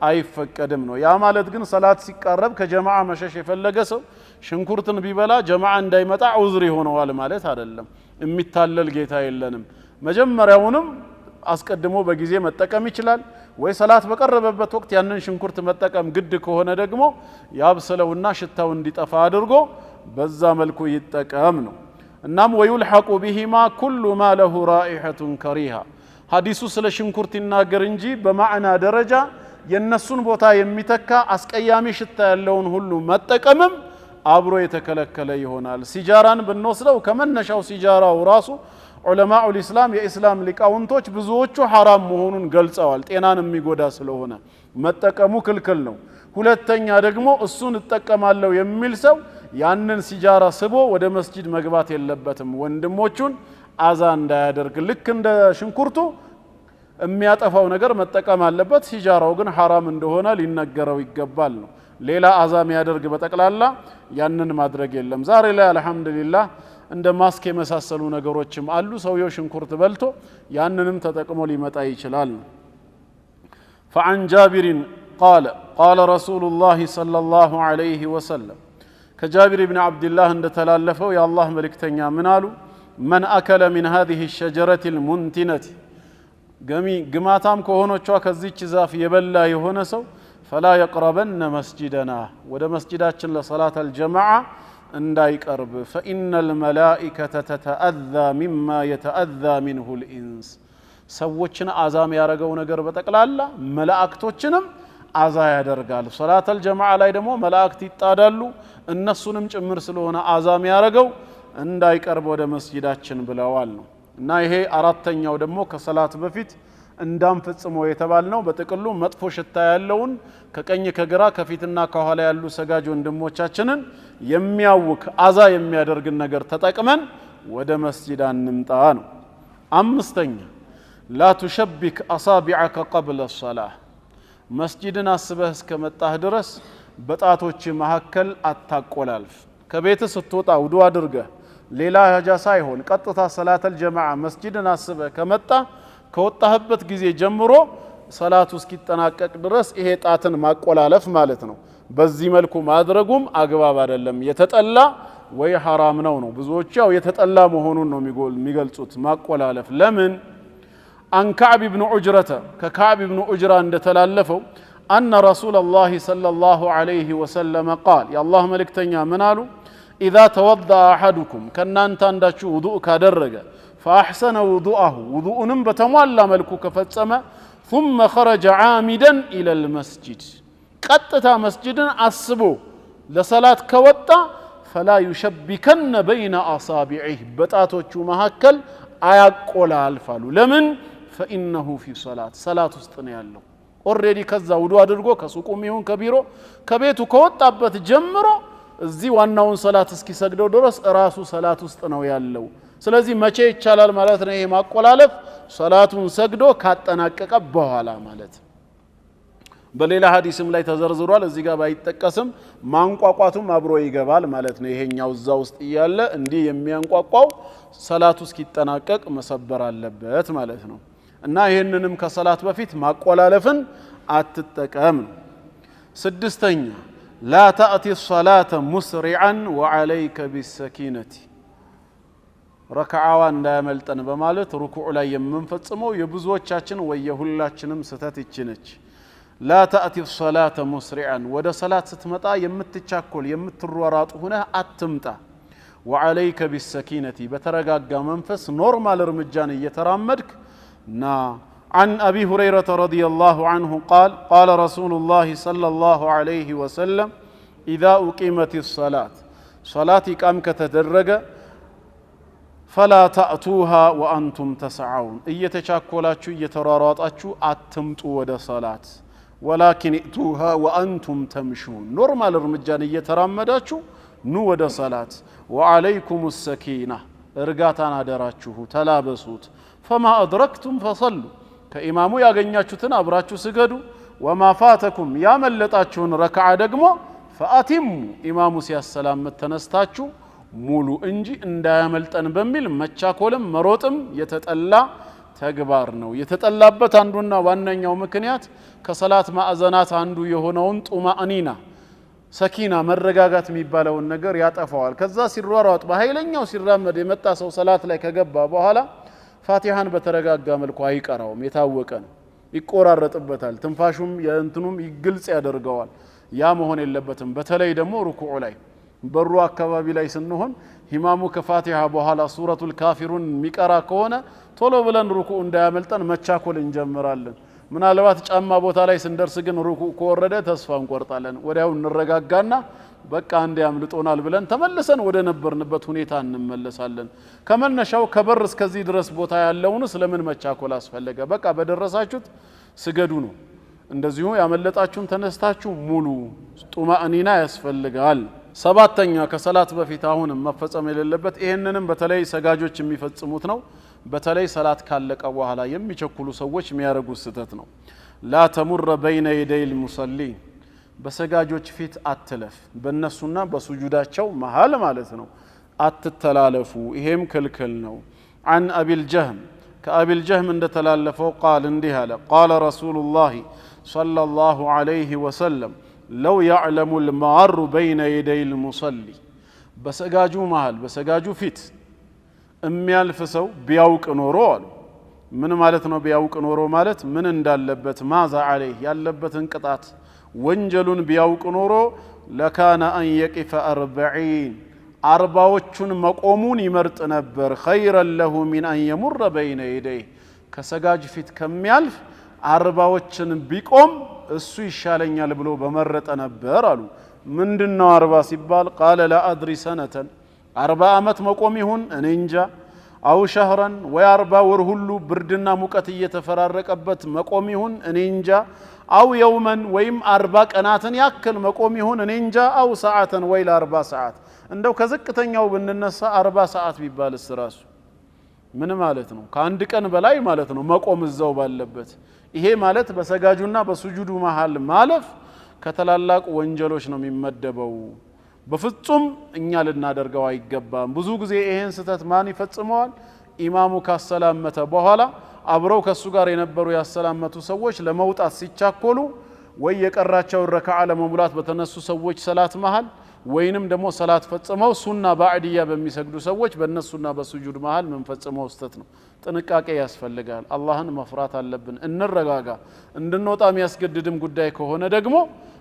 አይፈቀድም ነው ያ ማለት ግን ሰላት ሲቃረብ ከጀማዓ መሸሽ የፈለገ ሰው ሽንኩርትን ቢበላ ጀማዓ እንዳይመጣ ዑዝር ይሆነዋል ማለት አይደለም የሚታለል ጌታ የለንም መጀመሪያውንም አስቀድሞ በጊዜ መጠቀም ይችላል ወይ ሰላት በቀረበበት ወቅት ያንን ሽንኩርት መጠቀም ግድ ከሆነ ደግሞ ያብሰለውና ሽታው እንዲጠፋ አድርጎ በዛ መልኩ ይጠቀም ነው እናም ወይልሐቁ بهما كل ما له رائحة كريهة ሐዲሱ ስለ ሽንኩርት ይናገር እንጂ በማዕና ደረጃ የነሱን ቦታ የሚተካ አስቀያሚ ሽታ ያለውን ሁሉ መጠቀምም አብሮ የተከለከለ ይሆናል ሲጃራን ብንወስደው ከመነሻው ሲጃራው ራሱ ዑለማኡ الاسلام የኢስላም ሊቃውንቶች ብዙዎቹ حرام መሆኑን ገልጸዋል ጤናን የሚጎዳ ስለሆነ መጠቀሙ ክልክል ነው ሁለተኛ ደግሞ እሱን ተጠቀማለው የሚል ሰው ያንን ሲጃራ ስቦ ወደ መስጂድ መግባት የለበትም ወንድሞቹን አዛ እንዳያደርግ ልክ እንደ ሽንኩርቱ የሚያጠፋው ነገር መጠቀም አለበት ሲጃራው ግን حرام እንደሆነ ሊነገረው ይገባል ነው ሌላ አዛ የሚያደርግ በጠቅላላ ያንን ማድረግ የለም ዛሬ ላይ አልহামዱሊላህ እንደ ማስክ የመሳሰሉ ነገሮችም አሉ ሰውየው ሽንኩርት በልቶ ያንንም ተጠቅሞ ሊመጣ ይችላል فعن جابر قال رسول الله صلى الله عليه وسلم كجابر بن عبد الله عند تلالفوا يا الله ملكتنيا منالو من أكل من هذه الشجرة المنتنة قماتام كهونوچوا كزيچ زاف يبلا يهونه سو فلا يقربن مسجدنا وده مسجداتنا لصلاة الجماعة እንዳይቀርብ فإن الملائكة تتأذى مما يتأذى منه الإنس ሰዎችን አዛም ያረጋው ነገር በተቀላላ መላእክቶችንም አዛ ያደርጋል ሶላተ الجماعة ላይ ደግሞ መላእክት ይጣዳሉ እነሱንም ጭምር ስለሆነ አዛም ያረጋው እንዳይቀርብ ወደ መስጂዳችን ብለዋል ነው እና ይሄ አራተኛው ደግሞ ከሰላት በፊት እንዳንፈጽመው የተባልነው በጥቅሉ መጥፎ ሽታ ያለውን ከቀኝ ከግራ ከፊትና ከኋላ ያሉ ሰጋጅ ወንድሞቻችንን የሚያውክ አዛ የሚያደርግ ነገር ተጠቅመን ወደ መስጂድ አንምጣ ነው አምስተኛ لا تشبك أصابعك قبل الصلاة መስጂድን አስበህ እስከመጣህ ድረስ በጣቶች መሐከል አታቆላልፍ ከቤት ስትወጣ ውዱ አድርገህ ሌላ ሀጃ ሳይሆን ቀጥታ ሰላተል ጀማዓ መስጂድን አስበህ ከመጣ ከወጣህበት ጊዜ ጀምሮ ሰላቱ እስኪጠናቀቅ ድረስ ይሄ ጣትን ማቆላለፍ ማለት ነው በዚህ መልኩ ማድረጉም አግባብ አይደለም የተጠላ ወይ حرام ነው ብዙዎች ያው የተጠላ መሆኑን ነው የሚገልጹት ማቆላለፍ ለምን عن كعب بن عجرة ككعب بن عجرة عند تلالفوا أن رسول الله صلى الله عليه وسلم قال يا الله ملك تنيا منالو إذا توضأ أحدكم كنا أنت عندك وضوء كدرج فأحسن وضوءه وضوء بتموالى ملكو كفتسما ثم خرج عامدا إلى المسجد قطتا مسجدا أصبو لصلاة كوتا فلا يشبكن بين أصابعه بتاتوچو مهكل አያቆላ አልፋሉ ለምን فإنه في صلاة ውስጥ ነው ያለው ኦሬዲ ከዛ ውዱ አድርጎ ከሱቁም ይሁን ከቢሮ ከቤቱ ከወጣበት ጀምሮ እዚህ ዋናውን ሰላት እስኪሰግደው ድረስ ራሱ ሰላት ውስጥ ነው ያለው ስለዚህ መቼ ይቻላል ማለት ነው ይሄ ማቆላለፍ ሰላቱን ሰግዶ ካጠናቀቀ በኋላ ማለት በሌላ ሐዲስም ላይ ተዘርዝሯል እዚህ ጋር ባይጠቀስም ማንቋቋቱም አብሮ ይገባል ማለት ነው ይሄኛው እዛ ውስጥ ይያለ እንዲህ የሚያንቋቋው ሰላቱ እስኪጠናቀቅ መሰበር አለበት ማለት ነው እና ይሄንንም ከሰላት በፊት ማቆላለፍን አትጠቀም ስድስተኛ لا تأتي الصلاة مسرعا وعليك بالسكينة ረካዓዋ እንዳያመልጠን በማለት ሩኩዕ ላይ የምንፈጽመው የብዙዎቻችን ወየሁላችንም ስተት ይችነች لا تأتي الصلاة مسرعا ودا صلاة ستمطا يمتچاكل يمتروراط هنا اتمطا وعليك بالسكينة بترغاغا منفس نورمال رمجان يترامدك نا عن أبي هريرة رضي الله عنه قال قال رسول الله صلى الله عليه وسلم إذا أقيمت الصلاة صلاة قام كتدرج فلا تأتوها وأنتم تسعون ايتچاكولاچو يتراراطاچو اتمطو ودا صلاة ولكن ائتوها وأنتم تمشون نورمال رمجان يترامداچو نو ودا صلاة وعليكم السكينة ارغاتانا دراچو تلابسوت فما أدركتم فصلوا كإمامو ያገኛችሁትን አብራችሁ ስገዱ وما فاتكم ያመለጣችሁን ረካዓ ደግሞ فأتموا ኢማሙ ሲያሰላም ተነስታችሁ ሙሉ እንጂ እንዳያመልጠን በሚል መቻኮልም መሮጥም የተጠላ ተግባር ነው የተጠላበት አንዱና ዋነኛው ምክንያት ከሰላት ማዕዘናት አንዱ የሆነውን ጡማእኒና ሰኪና መረጋጋት የሚባለውን ነገር ያጠፋዋል ከዛ ሲሯሯጥ በኃይለኛው ሲራመድ የመጣ ሰው ሰላት ላይ ከገባ በኋላ ፋቲሃን በተረጋጋ መልኩ አይቀራውም የታወቀ ነው ይቆራረጥበታል ትንፋሹም የእንትኑም ይግልጽ ያደርገዋል ያ መሆን የለበትም በተለይ ደግሞ ሩኩዑ ላይ በሩ አካባቢ ላይ ስንሆን ኢማሙ ከፋቲሃ በኋላ ሱረቱል ካፊሩን ሚቀራ ከሆነ ቶሎ ብለን ሩኩዑ እንዳያመልጠን መቻኮል እንጀምራለን ምናልባት ጫማ ቦታ ላይ ስንደርስ ግን ሩኩዕ ከወረደ ተስፋ እንቆርጣለን ወዲያው እንረጋጋና በቃ አንዴ ያምልጦናል ብለን ተመልሰን ወደ ነበርንበት ሁኔታ እንመለሳለን ከመነሻው ከበር እስከዚህ ድረስ ቦታ ያለውን ስለምን መቻኮል አስፈለገ በቃ በደረሳችሁት ስገዱ ነው እንደዚሁ ያመለጣችሁን ተነስታችሁ ሙሉ ጡማእኒና ያስፈልጋል ሰባተኛ ከሰላት በፊት አሁን መፈጸም የሌለበት ይሄንንም በተለይ ሰጋጆች የሚፈጽሙት ነው በተለይ ሰላት ካለቀ በኋላ የሚቸኩሉ ሰዎች የሚያረጉት ስተት ነው لا تمر بين يدي المصلين በሰጋጆች ፊት አትለፍ በእነሱና በሱጁዳቸው መሃል ማለት ነው አትተላለፉ ይሄም ክልክል ነው عن ابي الجهم كابي الجهم እንደተላለፈው قال እንዲህ አለ قال رسول الله صلى الله عليه وسلم لو يعلم المار بين يدي المصلي በሰጋጁ መሃል በሰጋጁ ፊት የሚያልፍ ሰው ቢያውቅ ኖሮ አሉ ምን ማለት ነው ቢያውቅ ኖሮ ማለት ምን እንዳለበት ማዛ عليه ያለበትን ቅጣት ወንጀሉን ቢያውቅ ኖሮ ለካነ አን يقف 40 አርባዎቹን መቆሙን ይመርጥ ነበር خيرا له من ان يمر بين يديه ከሰጋጅ ፊት ከሚያልፍ አርባዎችን ቢቆም እሱ ይሻለኛል ብሎ በመረጠ ነበር አሉ ምንድነው 40 ሲባል قال لا ادري سنه 40 አመት መቆም ይሁን እኔ እንጃ አው شهرا ወይ 40 ወር ሁሉ ብርድና ሙቀት እየተፈራረቀበት መቆም ይሁን እኔ እንጃ አው يوما ወይም 40 ቀናትን ያክል መቆም ይሁን እኔ እንጃ አው ساعه ወይ ለ40 ሰዓት እንደው ከዝቅተኛው ብንነሳ 40 ሰዓት ቢባልስ ራሱ ምን ማለት ነው ከአንድ ቀን በላይ ማለት ነው መቆም እዛው ባለበት ይሄ ማለት በሰጋጁና በሱጁዱ መሃል ማለፍ ከተላላቅ ወንጀሎች ነው የሚመደበው። በፍጹም እኛ ልናደርገው አይገባም። ብዙ ጊዜ ይሄን ስተት ማን ይፈጽመዋል? ኢማሙ ካሰላመተ በኋላ አብረው ከሱ ጋር የነበሩ ያሰላመቱ ሰዎች ለመውጣት ሲቻኮሉ ወይ የቀራቸውን ረካዓ ለመሙላት በተነሱ ሰዎች ሰላት መሃል ወይንም ደግሞ ሰላት ፈጽመው ሱና ባዕድያ በሚሰግዱ ሰዎች በእነሱና በሱጁድ መሃል ምን ፈጽመው ስተት ነው። ጥንቃቄ ያስፈልጋል። አላህን መፍራት አለብን። እንረጋጋ። እንድንወጣ የሚያስገድድም ጉዳይ ከሆነ ደግሞ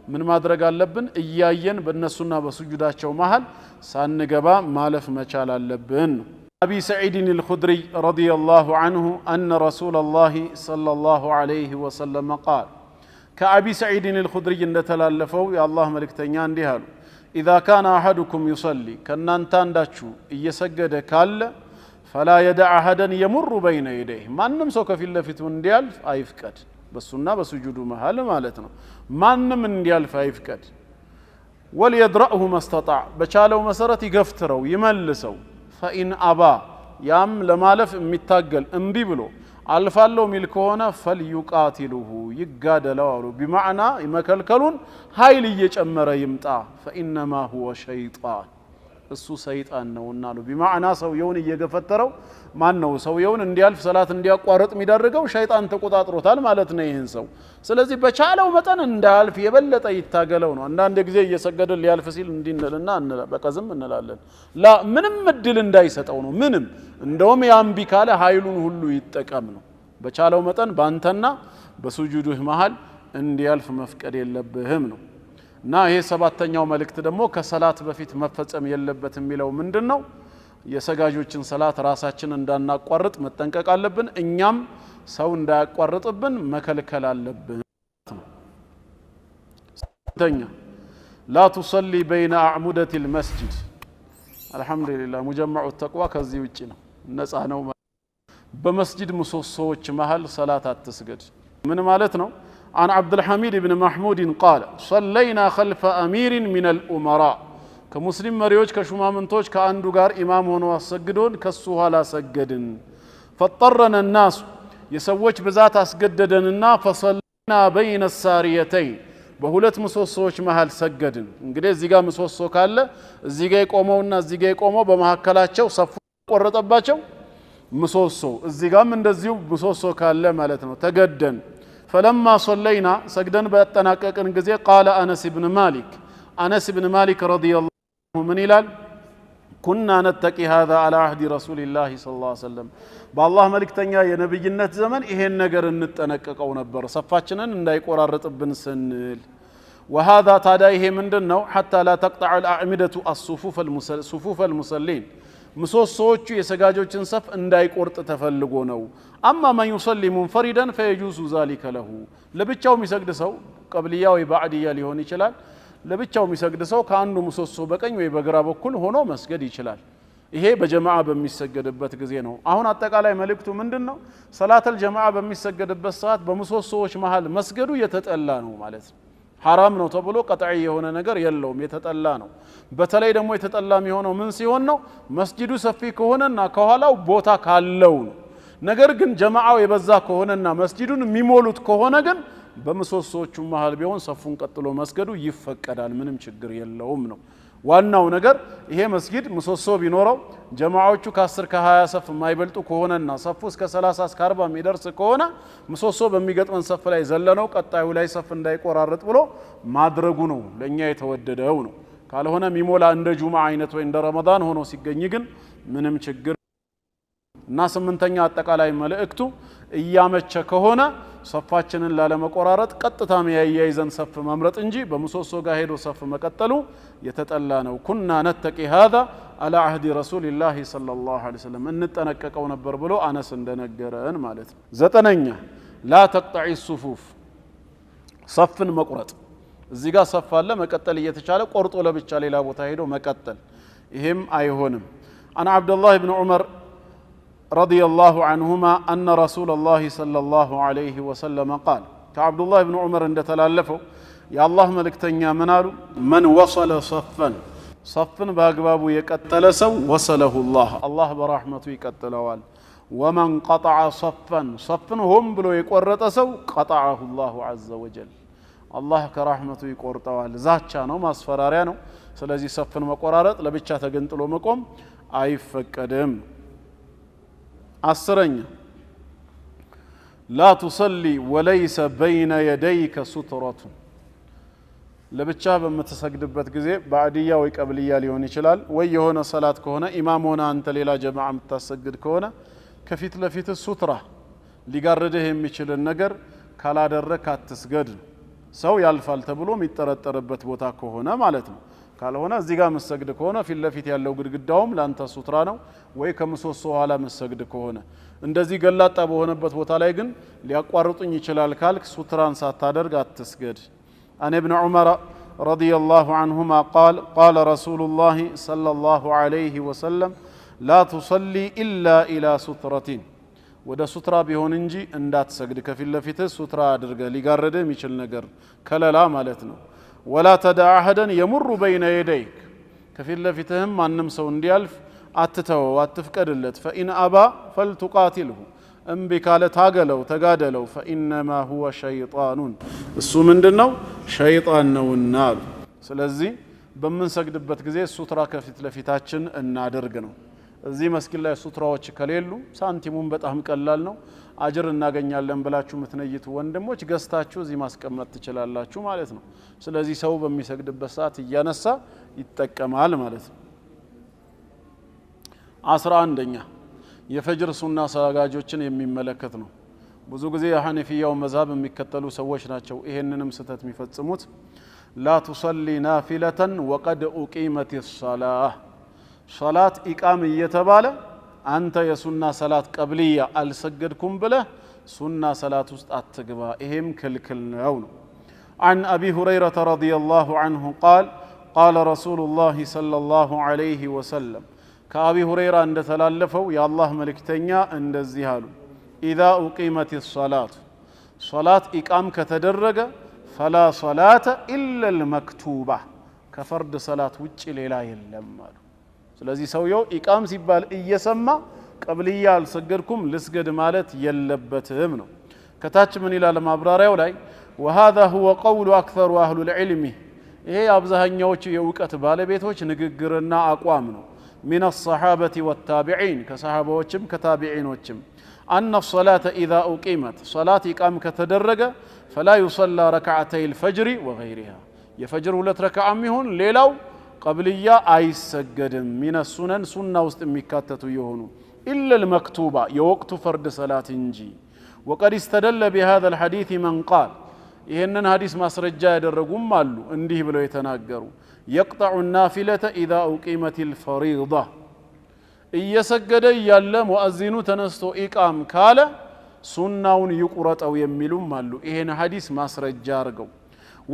ምን ማድረግ አለብን? እያየን በእነሱና በሱጁዳቸው መሃል ሳንገባ ማለፍ መቻል አለብን። አቢ ሰዒድን አልኹድሪ ረዲየላሁ ዐንሁ አነ ረሱለላሂ ሰለላሁ ዐለይሂ ወሰለም ቃል ከአቢ ሰዒድን አልኹድሪ እንደተላለፈው የአላህ መልእክተኛ እንዲህ አሉ። ኢዛ ካነ አሐዱኩም ዩሰሊ ከእናንተ አንዳችሁ እየሰገደ ካለ ፈላ የደዕ አሐደን የሙሩ በይነ የደይህ ማንም ሰው ከፊት ለፊቱ እንዲያልፍ አይፍቀድ። በሱና በሱጁዱ መሃል ማለት ነው። ማንም እንዲያልፍ አይፍቀድ። ወልየድረእሁ መስተጣዕ በቻለው መሰረት ይገፍትረው ይመልሰው። ፈኢን አባ ያም ለማለፍ የሚታገል እምቢ ብሎ አልፋለው ሚል ከሆነ ፈልዩቃቲሉሁ ይጋደለው አሉ። ቢማዕና መከልከሉን ኃይል እየጨመረ ይምጣ። ፈኢነማ ሁወ ሸይጣን እሱ ሰይጣን ነውና አሉ። ቢማዕና ሰውየውን እየገፈተረው ማን ነው? ሰውየውን እንዲያልፍ ሰላት እንዲያቋርጥ የሚዳርገው ሸይጣን ተቆጣጥሮታል ማለት ነው ይህን ሰው። ስለዚህ በቻለው መጠን እንዳያልፍ የበለጠ ይታገለው ነው። አንዳንድ ጊዜ እየሰገደ ሊያልፍ ሲል እንዲንልና በቃ ዝም እንላለን። ላ ምንም እድል እንዳይሰጠው ነው። ምንም እንደውም ያምቢ ካለ ኃይሉን ሁሉ ይጠቀም ነው። በቻለው መጠን ባንተና በሱጁድህ መሃል እንዲያልፍ መፍቀድ የለብህም ነው። እና ይሄ ሰባተኛው መልእክት ደግሞ ከሰላት በፊት መፈጸም የለበት የሚለው ምንድነው? የሰጋጆችን ሰላት ራሳችን እንዳናቋርጥ መጠንቀቅ አለብን። እኛም ሰው እንዳያቋርጥብን መከልከል አለብን። ሰባተኛ ላ ቱሰሊ በይነ አዕሙደት ልመስጅድ። አልሐምዱሊላህ ሙጀመዑ ተቅዋ ከዚህ ውጭ ነው፣ ነፃ ነው። በመስጅድ ምሰሶዎች መሃል ሰላት አትስገድ። ምን ማለት ነው? عن عبد الحميد بن محمود قال صلينا خلف أمير من الأمراء كمسلم مريوج كشمامنتوج كأندو غار إمام هنو أسجدون كالسوها لا سجدن فاضطرنا الناس يسوج بذات أسجددنا فصلينا بين الساريتين بهولت مسوسوش محل سجدن እንግዲህ እዚህ ጋር مسوسو ካለ እዚህ ጋር ይቆመውና እዚህ ጋር ይቆመው በመሐከላቸው ሰፉ ቆረጠባቸው مسوسو እዚህ ጋርም እንደዚሁ مسوسو ካለ ማለት ነው ተገደን فلما صلينا سجدن بأتناككن غزي قال أنس بن مالك رضي الله عنه من إلال كنا نتقي هذا على عهد رسول الله صلى الله عليه وسلم بالله ملك تنيا يا نبي النت زمن إهن نجر نتناككو نبر صفاتنا نداي قرارت ابن سنل وهذا تادايه من دنو حتى لا تقطع الأعمدة صفوف المصلين ምሰሶቹ የሰጋጆችን ሰፍ እንዳይቆርጥ ተፈልጎ ነው። አማ ማን ይصلي منفردا فيجوز ذلك له ለብቻው የሚሰግድ ሰው ቀብልያ ወይ ባዕድያ ሊሆን ይችላል። ለብቻው የሚሰግድ ሰው ከአንዱ ምሰሶ በቀኝ ወይ በግራ በኩል ሆኖ መስገድ ይችላል። ይሄ በጀማዓ በሚሰገድበት ጊዜ ነው። አሁን አጠቃላይ መልእክቱ ምንድነው? ሰላተል ጀማዓ በሚሰገድበት ሰዓት በምሰሶዎች መሃል መስገዱ የተጠላ ነው ማለት ነው። حرام ነው ተብሎ ቀጥዒ የሆነ ነገር የለውም፣ የተጠላ ነው። በተለይ ደግሞ የተጠላ የሚሆነው ምን ሲሆን ነው? መስጂዱ ሰፊ ከሆነና ከኋላው ቦታ ካለው ነው። ነገር ግን ጀማዓው የበዛ ከሆነና መስጂዱን የሚሞሉት ከሆነ ግን በምሰሶቹ መሃል ቢሆን ሰፉን ቀጥሎ መስገዱ ይፈቀዳል፣ ምንም ችግር የለውም ነው። ዋናው ነገር ይሄ መስጊድ ምሰሶ ቢኖረው ጀማዓዎቹ ከ10 ከ20 ሰፍ የማይበልጡ ከሆነና ሰፉ እስከ 30 እስከ 40 የሚደርስ ከሆነ ምሰሶ በሚገጥመን ሰፍ ላይ ዘለነው ቀጣዩ ላይ ሰፍ እንዳይቆራረጥ ብሎ ማድረጉ ነው ለኛ የተወደደው ነው። ካልሆነ ሚሞላ እንደ ጁምዓ አይነት ወይ እንደ ረመዳን ሆኖ ሲገኝ ግን ምንም ችግር እና ስምንተኛ አጠቃላይ መልእክቱ እያመቸ ከሆነ ሰፋችንን ላለመቆራረጥ ቀጥታ የሚያያይዘን ሰፍ መምረጥ እንጂ በምሰሶ ጋር ሄዶ ሰፍ መቀጠሉ የተጠላ ነው። ኩና ነተቂ هذا على عهد رسول الله صلى الله عليه وسلم እንጠነቀቀው ነበር ብሎ አነስ እንደነገረን ማለት ነው። ዘጠነኛ لا تقطع الصفوف ሰፍን መቁረጥ። እዚህ ጋር ሰፍ አለ መቀጠል እየተቻለ ቆርጦ ለብቻ ሌላ ቦታ ሄዶ መቀጠል ይሄም አይሆንም። انا عبد الله بن عمر رضي الله عنهما أن رسول الله صلى الله عليه وسلم قال كعبد الله بن عمر عند تلالفه يا الله ملكتنيا منالو من وصل صفا بأقبابه يقتل سو وصله الله برحمته يقتلوال ومن قطع صفا صفنهم بلو يقرط سو قطعه الله عز وجل الله كرحمته يقرطوال ዛቻ ነው ማስፈራሪያ ነው ስለዚህ ሰፍን መቆራረጥ ለብቻ ተገንጥሎ መቆም አይፈቀድም አስረኛ لا تصلي وليس بين يديك سترة ለብቻ በመተሰግድበት ጊዜ ባዕድያ ወይ ቀብልያ ሊሆን ይችላል ወይ የሆነ ሰላት ከሆነ ኢማም ሆነ አንተ ሌላ ጀማዓ የምታሰግድ ከሆነ ከፊት ለፊት ሱትራ ሊጋርድህ የሚችል ነገር ካላደረክ አትስገድ ሰው ያልፋል ተብሎ የሚጠረጠርበት ቦታ ከሆነ ማለት ነው ካልሆነ እዚህ ጋር መስገድ ከሆነ ፊት ለፊት ያለው ግድግዳውም ላንተ ሱትራ ነው ወይ ከምሰሶ ኋላ መስገድ ከሆነ እንደዚህ ገላጣ በሆነበት ቦታ ላይ ግን ሊያቋርጡኝ ይችላል ካልክ ሱትራን ሳታደርግ አትስገድ عن ابن عمر رضي الله عنهما قال رسول الله صلى الله عليه وسلم لا تصلي إلا إلى سترة ወደ ሱትራ ቢሆን እንጂ እንዳትሰግድ ከፊት ለፊት ሱትራ አድርገ ሊጋረደ የሚችል ነገር ከለላ ማለት ነው ولا تدع احدا يمر بين يديك ከፊት ለፊትህም ማንም ሰው እንዲያልፍ አትተው አትፍቀድለት فإن أبى فلتقاتله እምቢ ካለ ታገለው ተጋደለው فإنما هو شيطان እሱ ምንድነው ሸይጣን ነውና ስለዚህ በመንሰግድበት ጊዜ ሱትራ ከፊት ለፊታችን እናደርግ ነው እዚህ መስጊድ ላይ ሱትራዎች ከሌሉ ሳንቲሙን በጣም ቀላል ነው አጅር እናገኛለን ብላችሁ ምትነይቱ ወንድሞች ገስታችሁ እዚህ ማስቀመጥ ትችላላችሁ ማለት ነው ስለዚህ ሰው በሚሰግድበት ሰዓት እያነሳ ይጠቀማል ማለት ነው 11ኛ የፈጅር ሱና ሰጋጆችን የሚመለከት ነው ብዙ ጊዜ የሐነፊያው መዝሐብ የሚከተሉ ሰዎች ናቸው ይሄንንም ስተት የሚፈጽሙት لا تصلي نافلة وقد أقيمت الصلاة صلاة إقام يتبال أنت يا سنة صلاة قبلية السجدكم بله سنة صلاة أتقبا إهم كل نون عن أبي هريرة رضي الله عنه قال رسول الله صلى الله عليه وسلم كأبي هريرة عند تلالفوا يا الله ملكتنيا عند الزهال إذا أقيمت الصلاة صلاة إقام كتدرج فلا صلاة إلا المكتوبة كفرد صلاة وجه ليلا يلم ስለዚህ ሰውየው ኢቃም ሲባል እየሰማ ቀብልያ አልሰገድኩም ልስገድ ማለት የለበትም ነው ከታች ምን ይላል ማብራሪያው ላይ وهذا هو قول اكثر اهل العلم ይሄ አብዛኛዎቹ የውቀት ባለቤቶች ንግግርና አቋም ነው من الصحابة والتابعين كصحابዎችም كتابعينዎችም أن الصلاة إذا أقيمت صلاة إقام كتدرج فلا يصلى ركعتي الفجر وغيرها يفجر ሁለት ረካዓም ይሁን ሌላው قبلية أي سجد من السنن سنة وستمكاتة يهونو إلا المكتوبة يوقت فرد صلاة انجي وقد استدل بهذا الحديث من قال إهنن حديث ما سرجا يدرقون مالو انديه بلو يتناقروا يقطع النافلة إذا أقيمت الفريضة إيا سجد يالا مؤذنو تنستو إقام كالا سنة يقرط أو يميلون مالو إهن حديث ما سرجا رقو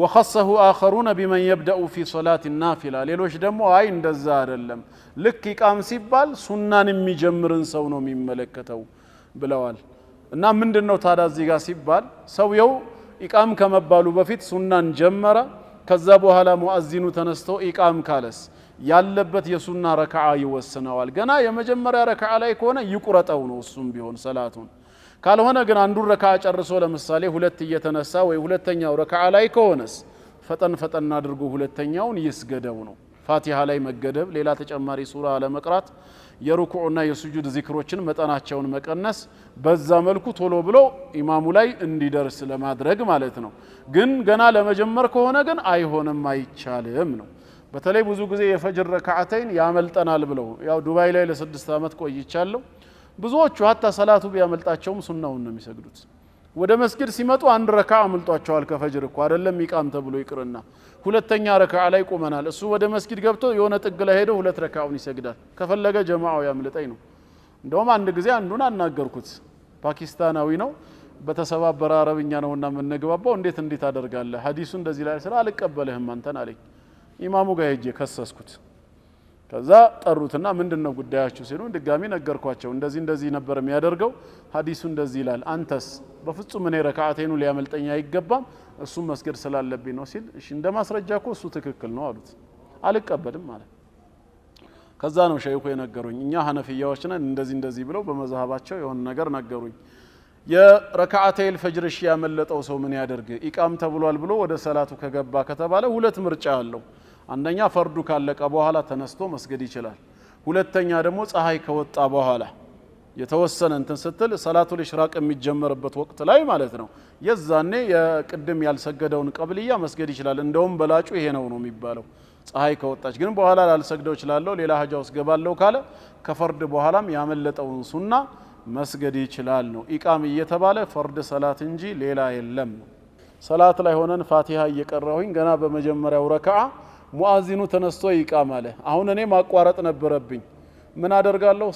وخصه آخرون بمن يبدأ في صلاة النافلة ليلوش دمو أي اندزار اللم لك إقام سيبال سنان مجمرن سونو من ملكتو بلوال እና ምንድነው ታዲያ እዚህ ጋር ሲባል ሰውየው ኢቃም ከመባሉ በፊት ሱናን ጀመረ ከዛ በኋላ ሙአዚኑ ተነስቶ ኢቃም ካለስ ያለበት የሱና ረካዓ ይወስነዋል ገና የመጀመሪያ ረካዓ ላይ ከሆነ ይቁረጠው ነው እሱም ቢሆን ሰላቱን ካልሆነ ግን አንዱ ረካዓ ጨርሶ ለምሳሌ ሁለት እየተነሳ ወይ ሁለተኛው ረካዓ ላይ ከሆነስ ፈጠን አድርጎ ሁለተኛውን ይስገደው ነው ፋቲሃ ላይ መገደብ ሌላ ተጨማሪ ሱራ ለመቅራት የሩኩዕና የሱጁድ ዚክሮችን መጠናቸውን መቀነስ በዛ መልኩ ቶሎ ብሎ ኢማሙ ላይ እንዲደርስ ለማድረግ ማለት ነው ግን ገና ለመጀመር ከሆነ ግን አይሆንም አይቻልም ነው በተለይ ብዙ ጊዜ የፈጅር ረካዓተይን ያመልጠናል ብለው ያው ዱባይ ላይ ለ6 አመት ቆይቻለሁ ብዙዎቹ hatta ሰላቱ ቢያመልጣቸውም ሱናውን ነው የሚሰግዱት ወደ መስጊድ ሲመጡ አንድ ረካዓ አምልጧቸዋል ከፈጅር እኮ አይደለም ኢቃም ተብሎ ይቅርና ሁለተኛ ረካዓ ላይ ቆመናል እሱ ወደ መስጊድ ገብቶ የሆነ ጥግ ላይ ሄዶ ሁለት ረካዓውን ይሰግዳል ከፈለገ ጀማዓው ያምልጠኝ ነው እንደውም አንድ ጊዜ አንዱን አናገርኩት ፓኪስታናዊ ነው በተሰባበረ አረብኛ ነውና መነግባባው እንዴት አደርጋለህ ሐዲሱ እንደዚህ ላይ ስራ አልቀበልህም አንተን አለኝ ኢማሙ ጋር ሄጄ ከሰስኩት ከዛ ጠሩትና ምንድነው ጉዳያችሁ ሲሉ ድጋሚ ነገርኳቸው እንደዚህ ነበር የሚያደርገው ሐዲሱ እንደዚህ ይላል አንተስ በፍጹም እኔ ረካዓቴኑ ሊያመልጠኝ አይገባም እሱ መስገድ ስላለብኝ ነው ሲል እሺ እንደማስረጃ እኮ እሱ ትክክል ነው አሉት አልቀበልም ማለት ከዛ ነው ሸይኹ የነገሩኝ እኛ ሐነፊያዎች ነን እንደዚህ ብለው በመዝሐባቸው የሆነ ነገር ነገሩኝ የረካዓተይል ፈጅር ያመለጠው ሰው ምን ያደርግ ኢቃም ተብሏል ብሎ ወደ ሰላቱ ከገባ ከተባለ ሁለት ምርጫ አለው አንደኛ ፈርዱ ካለቀ በኋላ ተነስቶ መስገድ ይችላል ሁለተኛ ደግሞ ፀሐይ ከወጣ በኋላ የተወሰነ እንትን ስትል ሰላቱል ኢሽራቅ የሚጀመርበት ወቅት ላይ ማለት ነው የዛኔ የቅድም ያልሰገደውን ቀብልያ መስገድ ይችላል እንደውም በላጩ ይሄ ነው የሚባለው ፀሐይ ከወጣች ግን በኋላ ላልሰግደው ይችላል ሌላ ሀጃ ውስጥ ገባለው ካለ ከፈርድ በኋላም ያመለጠውን ሱና መስገድ ይችላል ነው ኢቃም እየተባለ ፈርድ ሰላት እንጂ ሌላ የለም ሰላት ላይ ሆነን ፋቲሃ እየቀራሁኝ ገና በመጀመሪያው ረካዓ ሙአዚኑ ተነስቶ ኢቃም አለ አሁን እኔ ማቋረጥ ነበረብኝ ምን አደርጋለሁ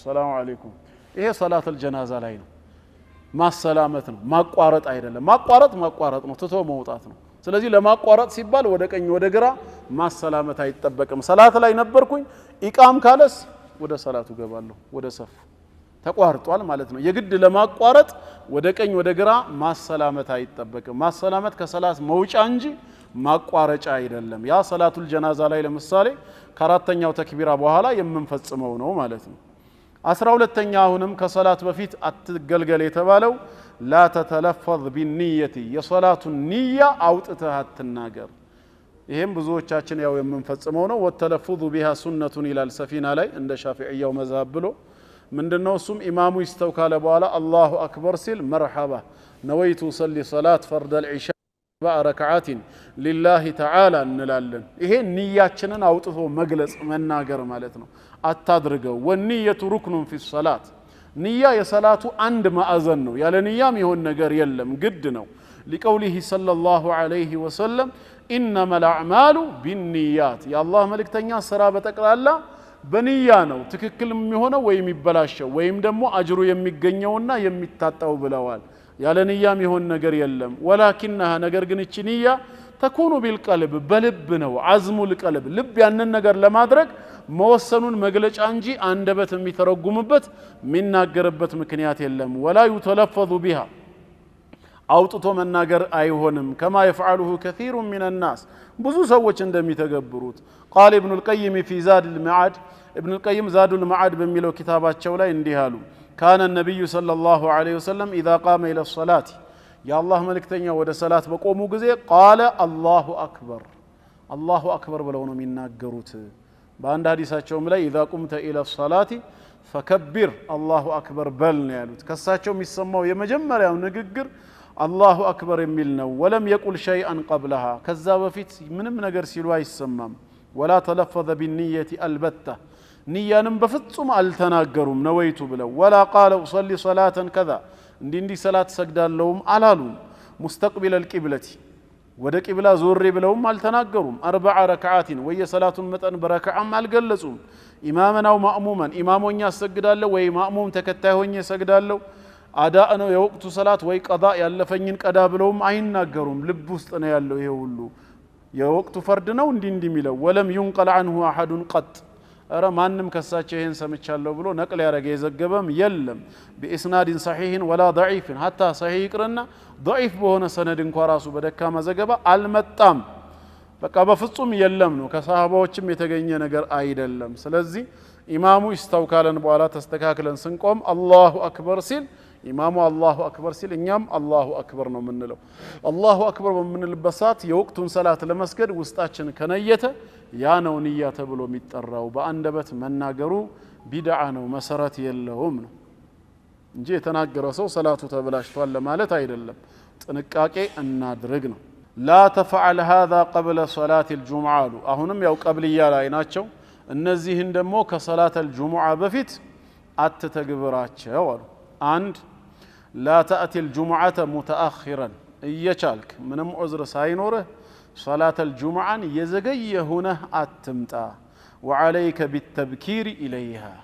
ሰላም አለይኩም ይሄ ሰላተል ጀናዛ ላይ ነው ማሰላመት ነው ማቋረጥ አይደለም ማቋረጥ ነው ትቶ መውጣት ነው ስለዚህ ለማቋረጥ ሲባል ወደ ቀኝ ወደ ግራ ማሰላመት አይተበቅም ሰላት ላይ ነበርኩኝ ኢቃም ካለስ ወደ ሰላቱ ገባለሁ ወደ ሰፍ ተቋርጧል ማለት ነው የግድ ለማቋረጥ ወደ ቀኝ ወደ ግራ ማሰላመት አይተበቅም ማሰላመት ከሰላት መውጫ እንጂ ማቋረጫ አይደለም ያ ሰላቱል ጀናዛ ላይ ለምሳሌ ከአራተኛው ተክቢራ በኋላ የምንፈጽመው ነው ማለት ነው 12ኛ አሁንም ከሰላት በፊት አትገልገል የተባለው لا تتلفظ بالنية የሶላቱ ንያ አውጥተህ አትናገር ይሄም ብዙዎቻችን ያው የምንፈጽመው ነው ወተለፉዙ بها ሱነቱ ይላል ሰፊና ላይ እንደ ሻፊዒያው መዝሐብ ብሎ ምንድነው እሱም ኢማሙ ይስተው ካለ በኋላ አላሁ አክበር ሲል መርሐባ ነወይቱ ሰሊ ሶላት ፈርድ العሻ በረካዓት لله تعالى እንላለን ይሄ ንያችንን አውጥቶ መግለጽ መናገር ማለት ነው አታድርገው ወንየቱ ሩክኑን في الصلاه ንያ የሰላቱ አንድ ማዕዘን ነው ያለ ንያም ይሆን ነገር የለም ግድ ነው لقوله صلى الله عليه وسلم انما الاعمال بالنيات يا الله መልእክተኛ ስራ በጠቅላላ በንያ ነው ትክክል የሚሆነው ወይም ይበላሸው ወይም ደግሞ አጅሩ የሚገኘውና የሚታጣው ብለዋል ያለ ንያም ይሆን ነገር የለም ولكنها ነገር ግን እቺ ንያ تكون بالقلب በልብ ነው عزم القلب ልብ ያንን ነገር ለማድረግ መወሰኑን መግለጫ እንጂ አንደበት የሚተረጉምበት ሚናገርበት ምክንያት የለም ولا يتلفظ بها አውጥቶ መናገር አይሆንም كما يفعله كثير من الناس ብዙ ሰዎች እንደሚተገብሩት قال ابن القيم في زاد المعاد ابن القيم زاد المعاد በሚለው ኪታባቸው ላይ እንዲህ አሉ كان النبي صلى الله عليه وسلم اذا قام الى الصلاه يا الله መልእክተኛ ወደ ሰላት በቆሙ ጊዜ قال الله اكبر ብለው ነው የሚናገሩት በአንድ ሐዲሳቸውም ላይ اذا قمت الى الصلاه فكبر الله اكبر በል ነው ያሉት ከሳቸው የሚሰማው የመጀመሪያው ንግግር الله اكبر የሚል ነው ولم يقل شيئا قبلها ከዛ በፊት ምንም ነገር ሲሉ አይሰማም ولا تلفظ بالنيه البتة ንያንም በፍጹም አልተናገሩም ነወይቱ ብለው ولا قال اصلي صلاه كذا እንዲህ ሰላት ሰግዳለሁም አላሉም مستقبل القبلة ወደ ቂብላ ዞሬ ብለውም አልተናገሩም 4 ረካዓትን ወየሰላቱን መጠን በረካዓም አልገለጹም ኢማመናው ማእሙመን ኢማሞኛ ሰግዳለሁ ወይ ማእሙም ተከታይ ሆኜ ሰግዳለሁ አዳእ ነው የወቅቱ ሰላት ወይ ቀዳ ያለፈኝን ቀዳ ብለውም አይናገሩም ልብ ውስጥ ነው ያለው ይሄ ሁሉ የወቅቱ ፈርድ ነው እንዲህ የሚለው ወለም ينقل عنه احد قط ኧረ ማንም ከሳቸው ይሄን ሰምቻለሁ ብሎ ነቅል ያረገ የዘገበም የለም باسناد صحيح ولا ضعيف حتى صحيح ይቅርና ضعيف በሆነ ሰነድ እንኳን ራሱ በደካማ ዘገባ አልመጣም በቃ በፍጹም የለም ነው ከሰሃባዎችም የተገኘ ነገር አይደለም ስለዚህ ኢማሙ ይስተውካለን በኋላ ተስተካክለን ስንቆም አላሁ አክበር ሲል ኢማሙ አላሁ አክበር ሲል እኛም አላሁ አክበር ነው የምንለው አላሁ አክበር በምንልበት ሰዓት የወቅቱን ሰላት ለመስገድ ውስጣችን ከነየተ ያ ነው ንያ ተብሎ የሚጠራው በአንደበት መናገሩ ቢድዓ ነው መሰረት የለውም ነው እንጂ የተናገረው ሰው ሰላቱ ተበላሽቷል ለማለት አይደለም ጥንቃቄ እናድርግ ነው لا تفعل هذا قبل صلاة الجمعة አሁንም ያው ቀብልያ ላይ ናቸው እነዚህን ደግሞ ከሰላት الجمعة በፊት አትተግብራቸው አሉ አንድ لا تأتي الجمعة متأخرا እየቻልክ ምንም ዑዝር ሳይኖርህ صلاة الجمعة يزغي هنا أتمتا وعليك بالتبكير إليها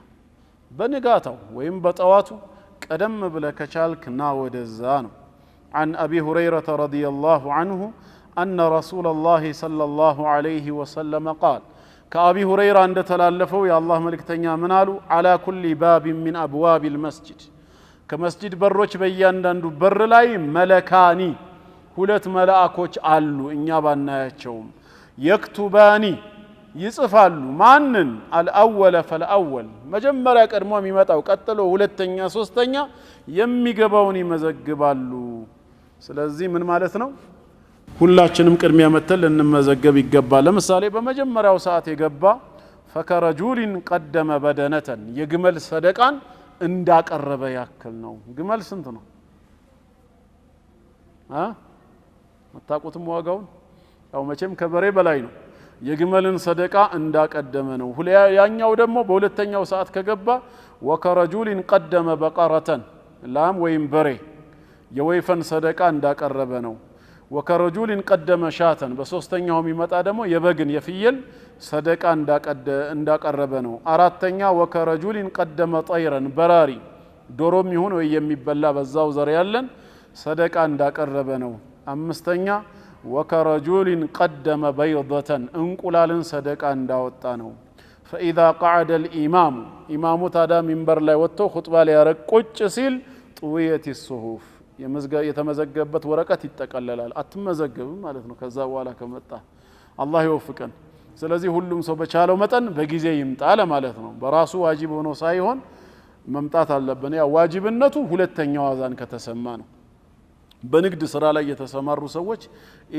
بنقاته وإن بطواتو قدم بلك شالك ناود الزانو عن أبي هريرة رضي الله عنه أن رسول الله صلى الله عليه وسلم قال كأبي هريرة عند تلالفوا يا الله ملك تنيا منالو على كل باب من أبواب المسجد كمسجد بروش بيان داندو بر لاي ملكاني ሁለት መላእክቶች አሉ እኛ ባናያቸውም የክቱባኒ ይጽፋሉ ማንን አልአወለ ፈልአወል መጀመሪያ ቀድሞ የሚመጣው ቀጥሎ ሁለተኛ ሶስተኛ የሚገባውን ይመዘግባሉ ስለዚህ ምን ማለት ነው ሁላችንም ቅድሚያ መተል እንመዘገብ ይገባል ለምሳሌ በመጀመሪያው ሰዓት የገባ ፈከረጁሊን ቀደመ በደነተን የግመል ሰደቃን እንዳቀረበ ያክል ነው ግመል ስንት ነው አታቁትም ዋጋውን ያው መቼም ከበሬ በላይ ነው የግመልን ሰደቃ እንዳቀደመ ነው ያኛው ደግሞ በሁለተኛው ሰዓት ከገባ ወከረጁሊን ቀደመ በቀረተን ላም ወይም በሬ የወይፈን ሰደቃ እንዳቀረበ ነው ወከረጁሊን ቀደመ ሻተን በሶስተኛው የሚመጣ ደግሞ የበግን የፍየል ሰደቃ እንዳቀረበ ነው አራተኛ ወከረጁሊን ቀደመ ጠይረን በራሪ ዶሮም ይሁን ወይ የሚበላ በዛው ዘር ያለን ሰደቃ እንዳቀረበ ነው አምስተኛ ወከረጁሊን ቀደመ በይضተን እንቁላልን ሰደቃ እንዳወጣ ነው فإذا قعد الإمام إمام ታዳ ሚንበር ላይ ወጥቶ ኹጥባ ሊያረግ ቁጭ ሲል طويت الصحف የተመዘገበበት ወረቀት ይጠቀለላል አትመዘገብም ማለት ነው ከዛ በኋላ ከመጣ አላህ ይወፍቀን ስለዚህ ሁሉም ሰው በቻለው መጠን በጊዜ ይምጣ ለማለት ነው በራሱ ዋጅብ ሆኖ ሳይሆን መምጣት አለብን ያ ዋጅብነቱ ሁለተኛው አዛን ከተሰማ ነው በንግድ ስራ ላይ የተሰማሩ ሰዎች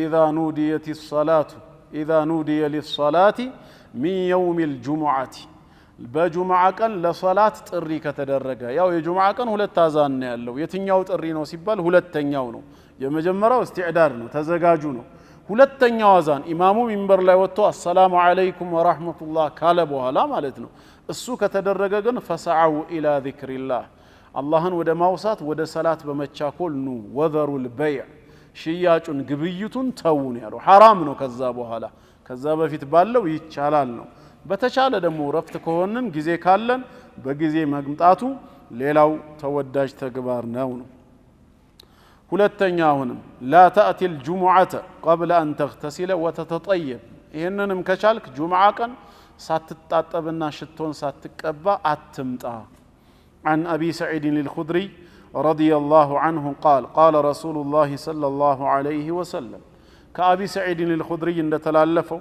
اذا نوديت الصلاه اذا نودي للصلاه من يوم الجمعه በጁምዓ ቀን ለሶላት ጥሪ ከተደረገ ያው የጁምዓ ቀን ሁለት አዛን ነው ያለው የትኛው ጥሪ ነው ሲባል ሁለተኛው ነው የመጀመሪያው استعداد ነው ተዘጋጁ ነው ሁለተኛው አዛን ኢማሙ ሚንበር ላይ ወጥቶ አሰላሙ አለይኩም ወራህመቱላህ ካለ በኋላ ማለት ነው እሱ ከተደረገ ግን ፈሰዓው ኢላ ዚክሪላህ አላህን ወደ ማውሳት ወደ ሰላት በመቻኮል ኑ ወዘሩል በይዕ ሽያጩን ግብይቱን ተውን ያለው حرام ነው ከዛ በፊት ባለው ይቻላል ነው በተቻለ ደግሞ ረፍት ከሆነን ጊዜ ካለን በጊዜ መግምጣቱ ሌላው ተወዳጅ ተግባር ነው ሁለተኛ አሁንም لا تأتي الجمعة قبل أن تغتسل وتتطيب ይሄንንም ከቻልክ ጁምዓ ቀን ሳትጣጠብና ሽቶን ሳትቀባ አትምጣ عن أبي سعيد الخدري رضي الله عنه قال قال رسول الله صلى الله عليه وسلم كأبي سعيد الخدري እንደተላለፈው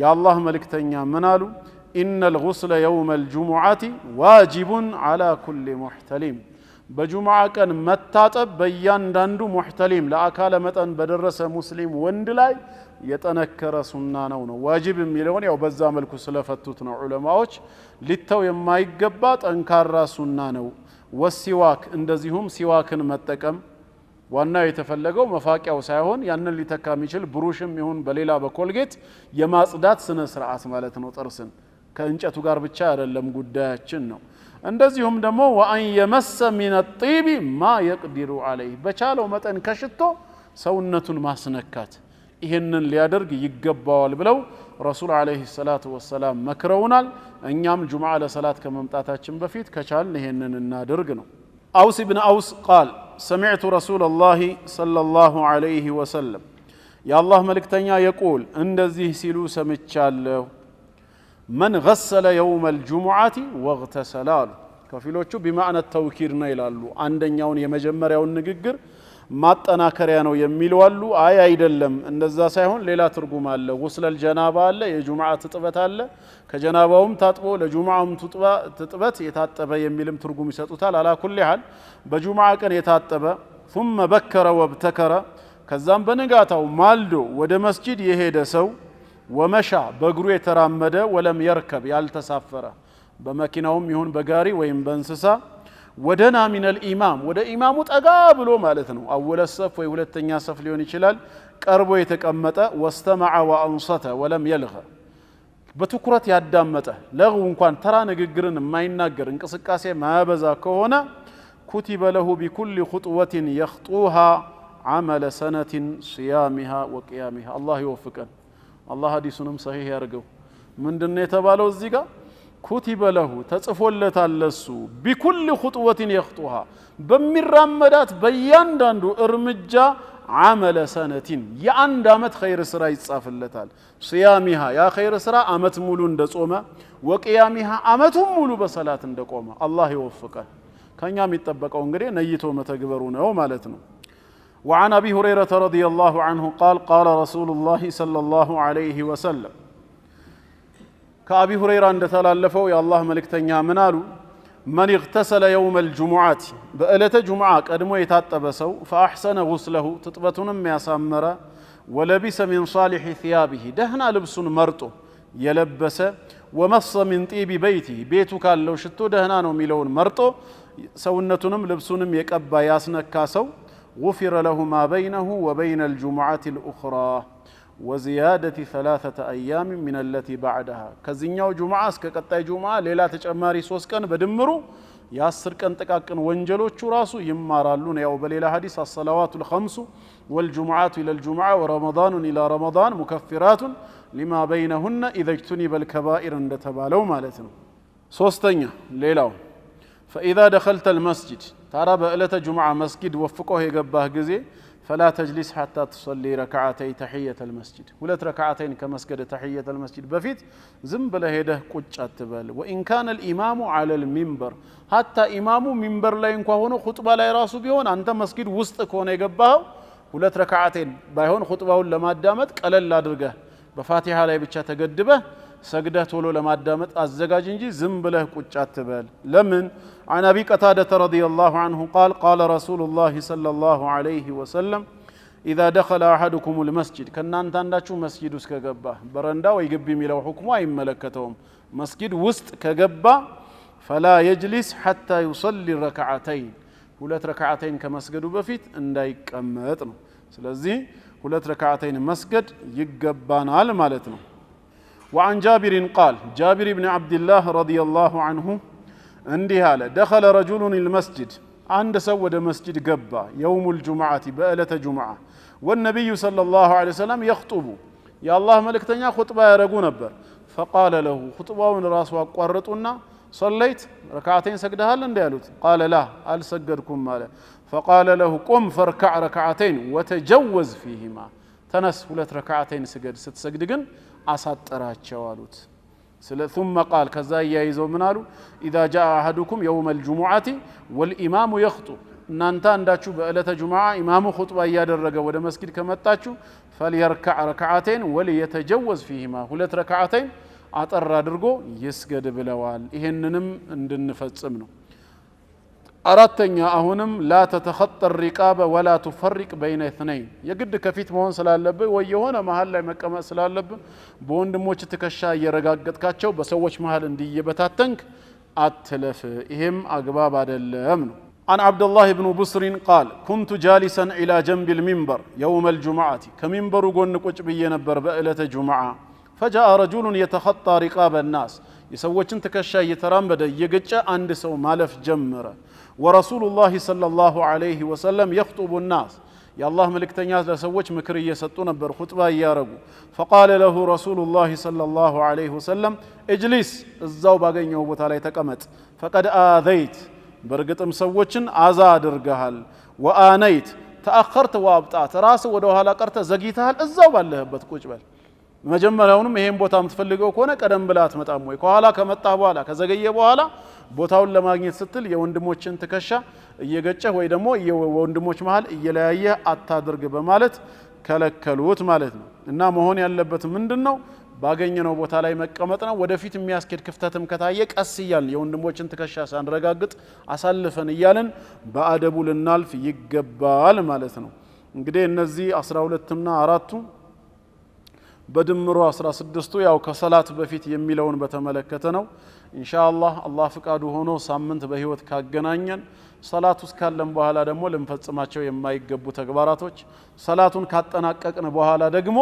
يا الله ملكتنيا منالو إن الغسل يوم الجمعة واجب على كل محتلم بجمعة كان متاتب بيان داندو محتلم لأكال متن بدرس مسلم وندلاي يتنكر سنانو واجب ميلون يو بزا ملكو سلفتوتنا علماء للتو يما يقبات انكار سنانو والسواك اندزيهم سواكن متكم ዋና የተፈለገው መፋቂያው ሳይሆን ያንን ሊተካ የሚችል ብሩሽም ይሁን በሌላ በኮልጌት የማጽዳት ስነ ስርዓት ማለት ነው ጥርስን ከእንጨቱ ጋር ብቻ አይደለም ጉዳያችን ነው እንደዚሁም ደግሞ ወአን የመሰ ሚን الطيب ما يقدر عليه በቻለው መጠን ከሽቶ ሰውነቱን ማስነካት ይሄንን ሊያደርግ ይገባዋል ብለው ረሱል አለይሂ ሰላቱ ወሰለም መክረውናል እኛም ጁምዓ ለሰላት ከመምጣታችን በፊት ከቻልን ይሄንን እናድርግ ነው أوس بن أوس قال سمعت رسول الله صلى الله عليه وسلم يا الله ملكتنيا يقول اندزيه سيلو سمتشالو من غسل يوم الجمعة واغتسل كفيلوچو بمعنى التوكير نيلالو عندኛውን የመጀመሪያውን ንግግር ማጠናከሪያ ነው የሚሉ አሉ አይ አይደለም እንደዛ ሳይሆን ሌላ ትርጉም አለ غسل الجنابه አለ የጁምዓ ትጥበት አለ ከጀናባውም ታጥቦ ለጁምዓም ትጥበት የታጠበ የሚልም ትርጉም ይሰጡታል አላ ኩሊ ሐል በጁምዓ ቀን የታጠበ ثم بكر وابتكر ከዛም በነጋታው ማልዶ ወደ መስጂድ የሄደ ሰው ومشى በእግሩ የተራመደ ولم يركب ያልተሳፈረ በመኪናውም ይሁን በጋሪ ወይም በእንስሳ ودنا من الإمام ودا إمامو تقابلو مالتنو أول الصف ويولتن ياسف ليون يشلال قربو يتكمت واستمع وأنصت ولم يلغى بتكرت يادامته لغو انكوان ترى نقرن ما ينقر انكسكاسي ما بزا كونا كتب له بكل خطوة يخطوها عمل سنة صيامها وقيامها الله يوفقن الله حديثنم صحيح يرجو من دون يتبالو الزيقا كتب له تጽፎለት አለሱ بكل خطوة يخطوها በሚራመዳት በእያንዳንዱ እርምጃ عمل سنة የአንድ አመት ኸይር ስራ ይጻፍለታል صيامها ያ ኸይር ስራ አመት ሙሉ እንደጾመ وقيامها አመቱን ሙሉ በሰላት እንደቆመ አላህ ይወፍቀን ከኛ የሚጠበቀው እንግዲህ ነይቶ መተግበሩ ነው ማለት ነው وعن أبي هريرة رضي الله عنه قال قال رسول الله صلى الله عليه وسلم كأبي هريرة عند تلالفوا يا الله ملك تنيا منالو من اغتسل يوم الجمعة بألة جمعة قدمو يتاتبسو فأحسن غسله تطبتون يسامر ولبس من صالح ثيابه دهنا لبس مرطو يلبس ومص من طيب بيته بيتو كان لو شتو دهنا نو ميلون مرطو سونتونم لبسونم يقبا ياسنكاسو غفر له ما بينه وبين الجمعة الأخرى وزيادة 3 أيام من التي بعدها كزينياو جمعة اسكقطاي جمعة ليلا تጨማሪ 3 ቀን በድምሩ የ10 ቀን ጥቃቅን ወንጀሎቹ ራሱ ይማራሉ ነው ያው በሌላ ሐዲስ الصلوات الخمس والجمعات إلى الجمعة ورمضان إلى رمضان مكفرات لما بينهن إذا اجتنب الكبائر እንደተባለው ማለት ነው ሶስተኛ ሌላው فإذا دخلت المسجد ترى بألة جمعة مسجد وفقه يقباه جزي فلا تجلس حتى تصلي ركعتي تحية المسجد ولت ركعتين كمسجد تحية المسجد بفيت زنبل هيده قج أتبال وإن كان الإمام على المنبر حتى إمام منبر لا ينكوهونه خطبة لا يراسو بيهون أنت مسجد وسط كون يقباه ولت ركعتين بايهون خطبه لما دامت قلل لا درقه بفاتحة لا يبتشا تقدبه سجده ولو لما دامت الزجاج انجي زنبله قج أتبال لمن عن أبي قتادة رضي الله عنه قال قال رسول الله صلى الله عليه وسلم إذا دخل أحدكم المسجد كنا أنت عندكم مسجد كجبة برندا ويجب ميلو حكمه أي ملكتهم مسجد وسط كجبة فلا يجلس حتى يصلي ركعتين ولت ركعتين كمسجد بفيت اندايك أمتنا سلزي ولت ركعتين مسجد يجبان على مالتنا وعن جابر قال جابر بن عبد الله رضي الله عنه عندي هاله دخل رجل المسجد عند سود مسجد قبا يوم الجمعة بألة جمعة والنبي صلى الله عليه وسلم يخطب يا الله ملكتنيا خطبة يرقو نبر فقال له خطبة ونراس وقرطنا صليت ركعتين سجدها لنديالوت قال لا قال سجدكم ماله فقال له قم فاركع ركعتين وتجوز فيهما تنس ولت ركعتين سجد ستسجدقن أساطراچو አሉት ثم قال كذا يايزو منالو اذا جاء احدكم يوم الجمعه والامام يخطب እናንተ አንዳችሁ በእለተ ጁምዓ ኢማሙ ኹጥባ ያደረገ ወደ መስጊድ ከመጣችሁ فليركع ركعتين وليتجوز فيهما ሁለት ረካዓተይን አጠር አድርጎ ይስገድ ብለዋል ይሄንንም እንድንፈጽም ነው አራተኛ አሁንም لا تتخطى الرقاب ولا تفرق بين اثنين የግድ ከፊት መሆን ስላለበት ወይ የሆነ መሃል ላይ መቀመጥ ስላለበት በወንድሞች ትከሻ እየረጋገጥካቸው በሰዎች መሃል እንዲየበታተንክ አትለፍ ይሄም አግባብ አይደለም ነው عن عبد الله بن بصر قال كنت جالسا الى جنب المنبر يوم الجمعه كمنبر ጎን ቁጭ ብዬ ነበር በእለተ ጁምዓ فجاء رجل يتخطى رقاب الناس يسوچن ትከሻ እየተራመደ እየገጨ አንድ ሰው ማለፍ ጀመረ ورسول الله صلى الله عليه وسلم يخطب الناس يا الله ملكتنيا لسوچ ምክር እየሰጡ ነበር ኹጥባ ያረጉ فقال له رسول الله صلى الله عليه وسلم اجلس እዛው ባገኘው ቦታ ላይ ተቀመጥ فقد آذيت በርግጥም ሰዎችን አዛ አድርገሃል وآنيت تأخرت وابطأت ራስ ወደ ኋላ ቀርተ ዘግይተሃል እዛው ባለህበት ቁጭ በል መጀመሪያውንም ይሄን ቦታ የምትፈልገው ከሆነ ቀደም ብላ አትመጣም ወይ ከኋላ ከመጣህ በኋላ ከዘገየ በኋላ ቦታውን ለማግኘት ስትል የወንድሞችን ትከሻ እየገጨህ ወይ ደግሞ የወንድሞች መሃል እየለያየ አታድርግ በማለት ከለከሉት ማለት ነው እና መሆን ያለበት ምንድነው ባገኘነው ቦታ ላይ መቀመጥ ነው ወደፊት የሚያስከድ ክፍተትም ከታየ ቀስ ይያል የወንድሞችን ትከሻ ሳንረጋግጥ አሳልፈን ይያልን በአደቡ ልናልፍ ይገባል ማለት ነው እንግዲህ እነዚህ 12 እና 4 በድምሩ 16ቱ ያው ከሰላት በፊት የሚለውን በተመለከተ ነው ኢንሻአላህ አላህ ፍቃዱ ሆኖ ሳምንት በህይወት ካገናኘን ሰላት ውስጥ ካለን በኋላ ደግሞ ለምፈጽማቸው የማይገቡ ተግባራቶች ሰላቱን ካጠናቀቅን በኋላ ደግሞ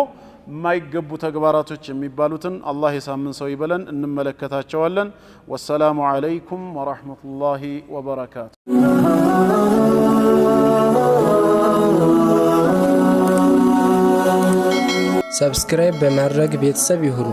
የማይገቡ ተግባራቶች የሚባሉትን አላህ የሳምን ሰው ይበለን እንመለከታቸዋለን ወሰላሙ አለይኩም ወራህመቱላሂ ወበረካቱ ሰብስክራይብ በማድረግ ቤተሰብ ይሁኑ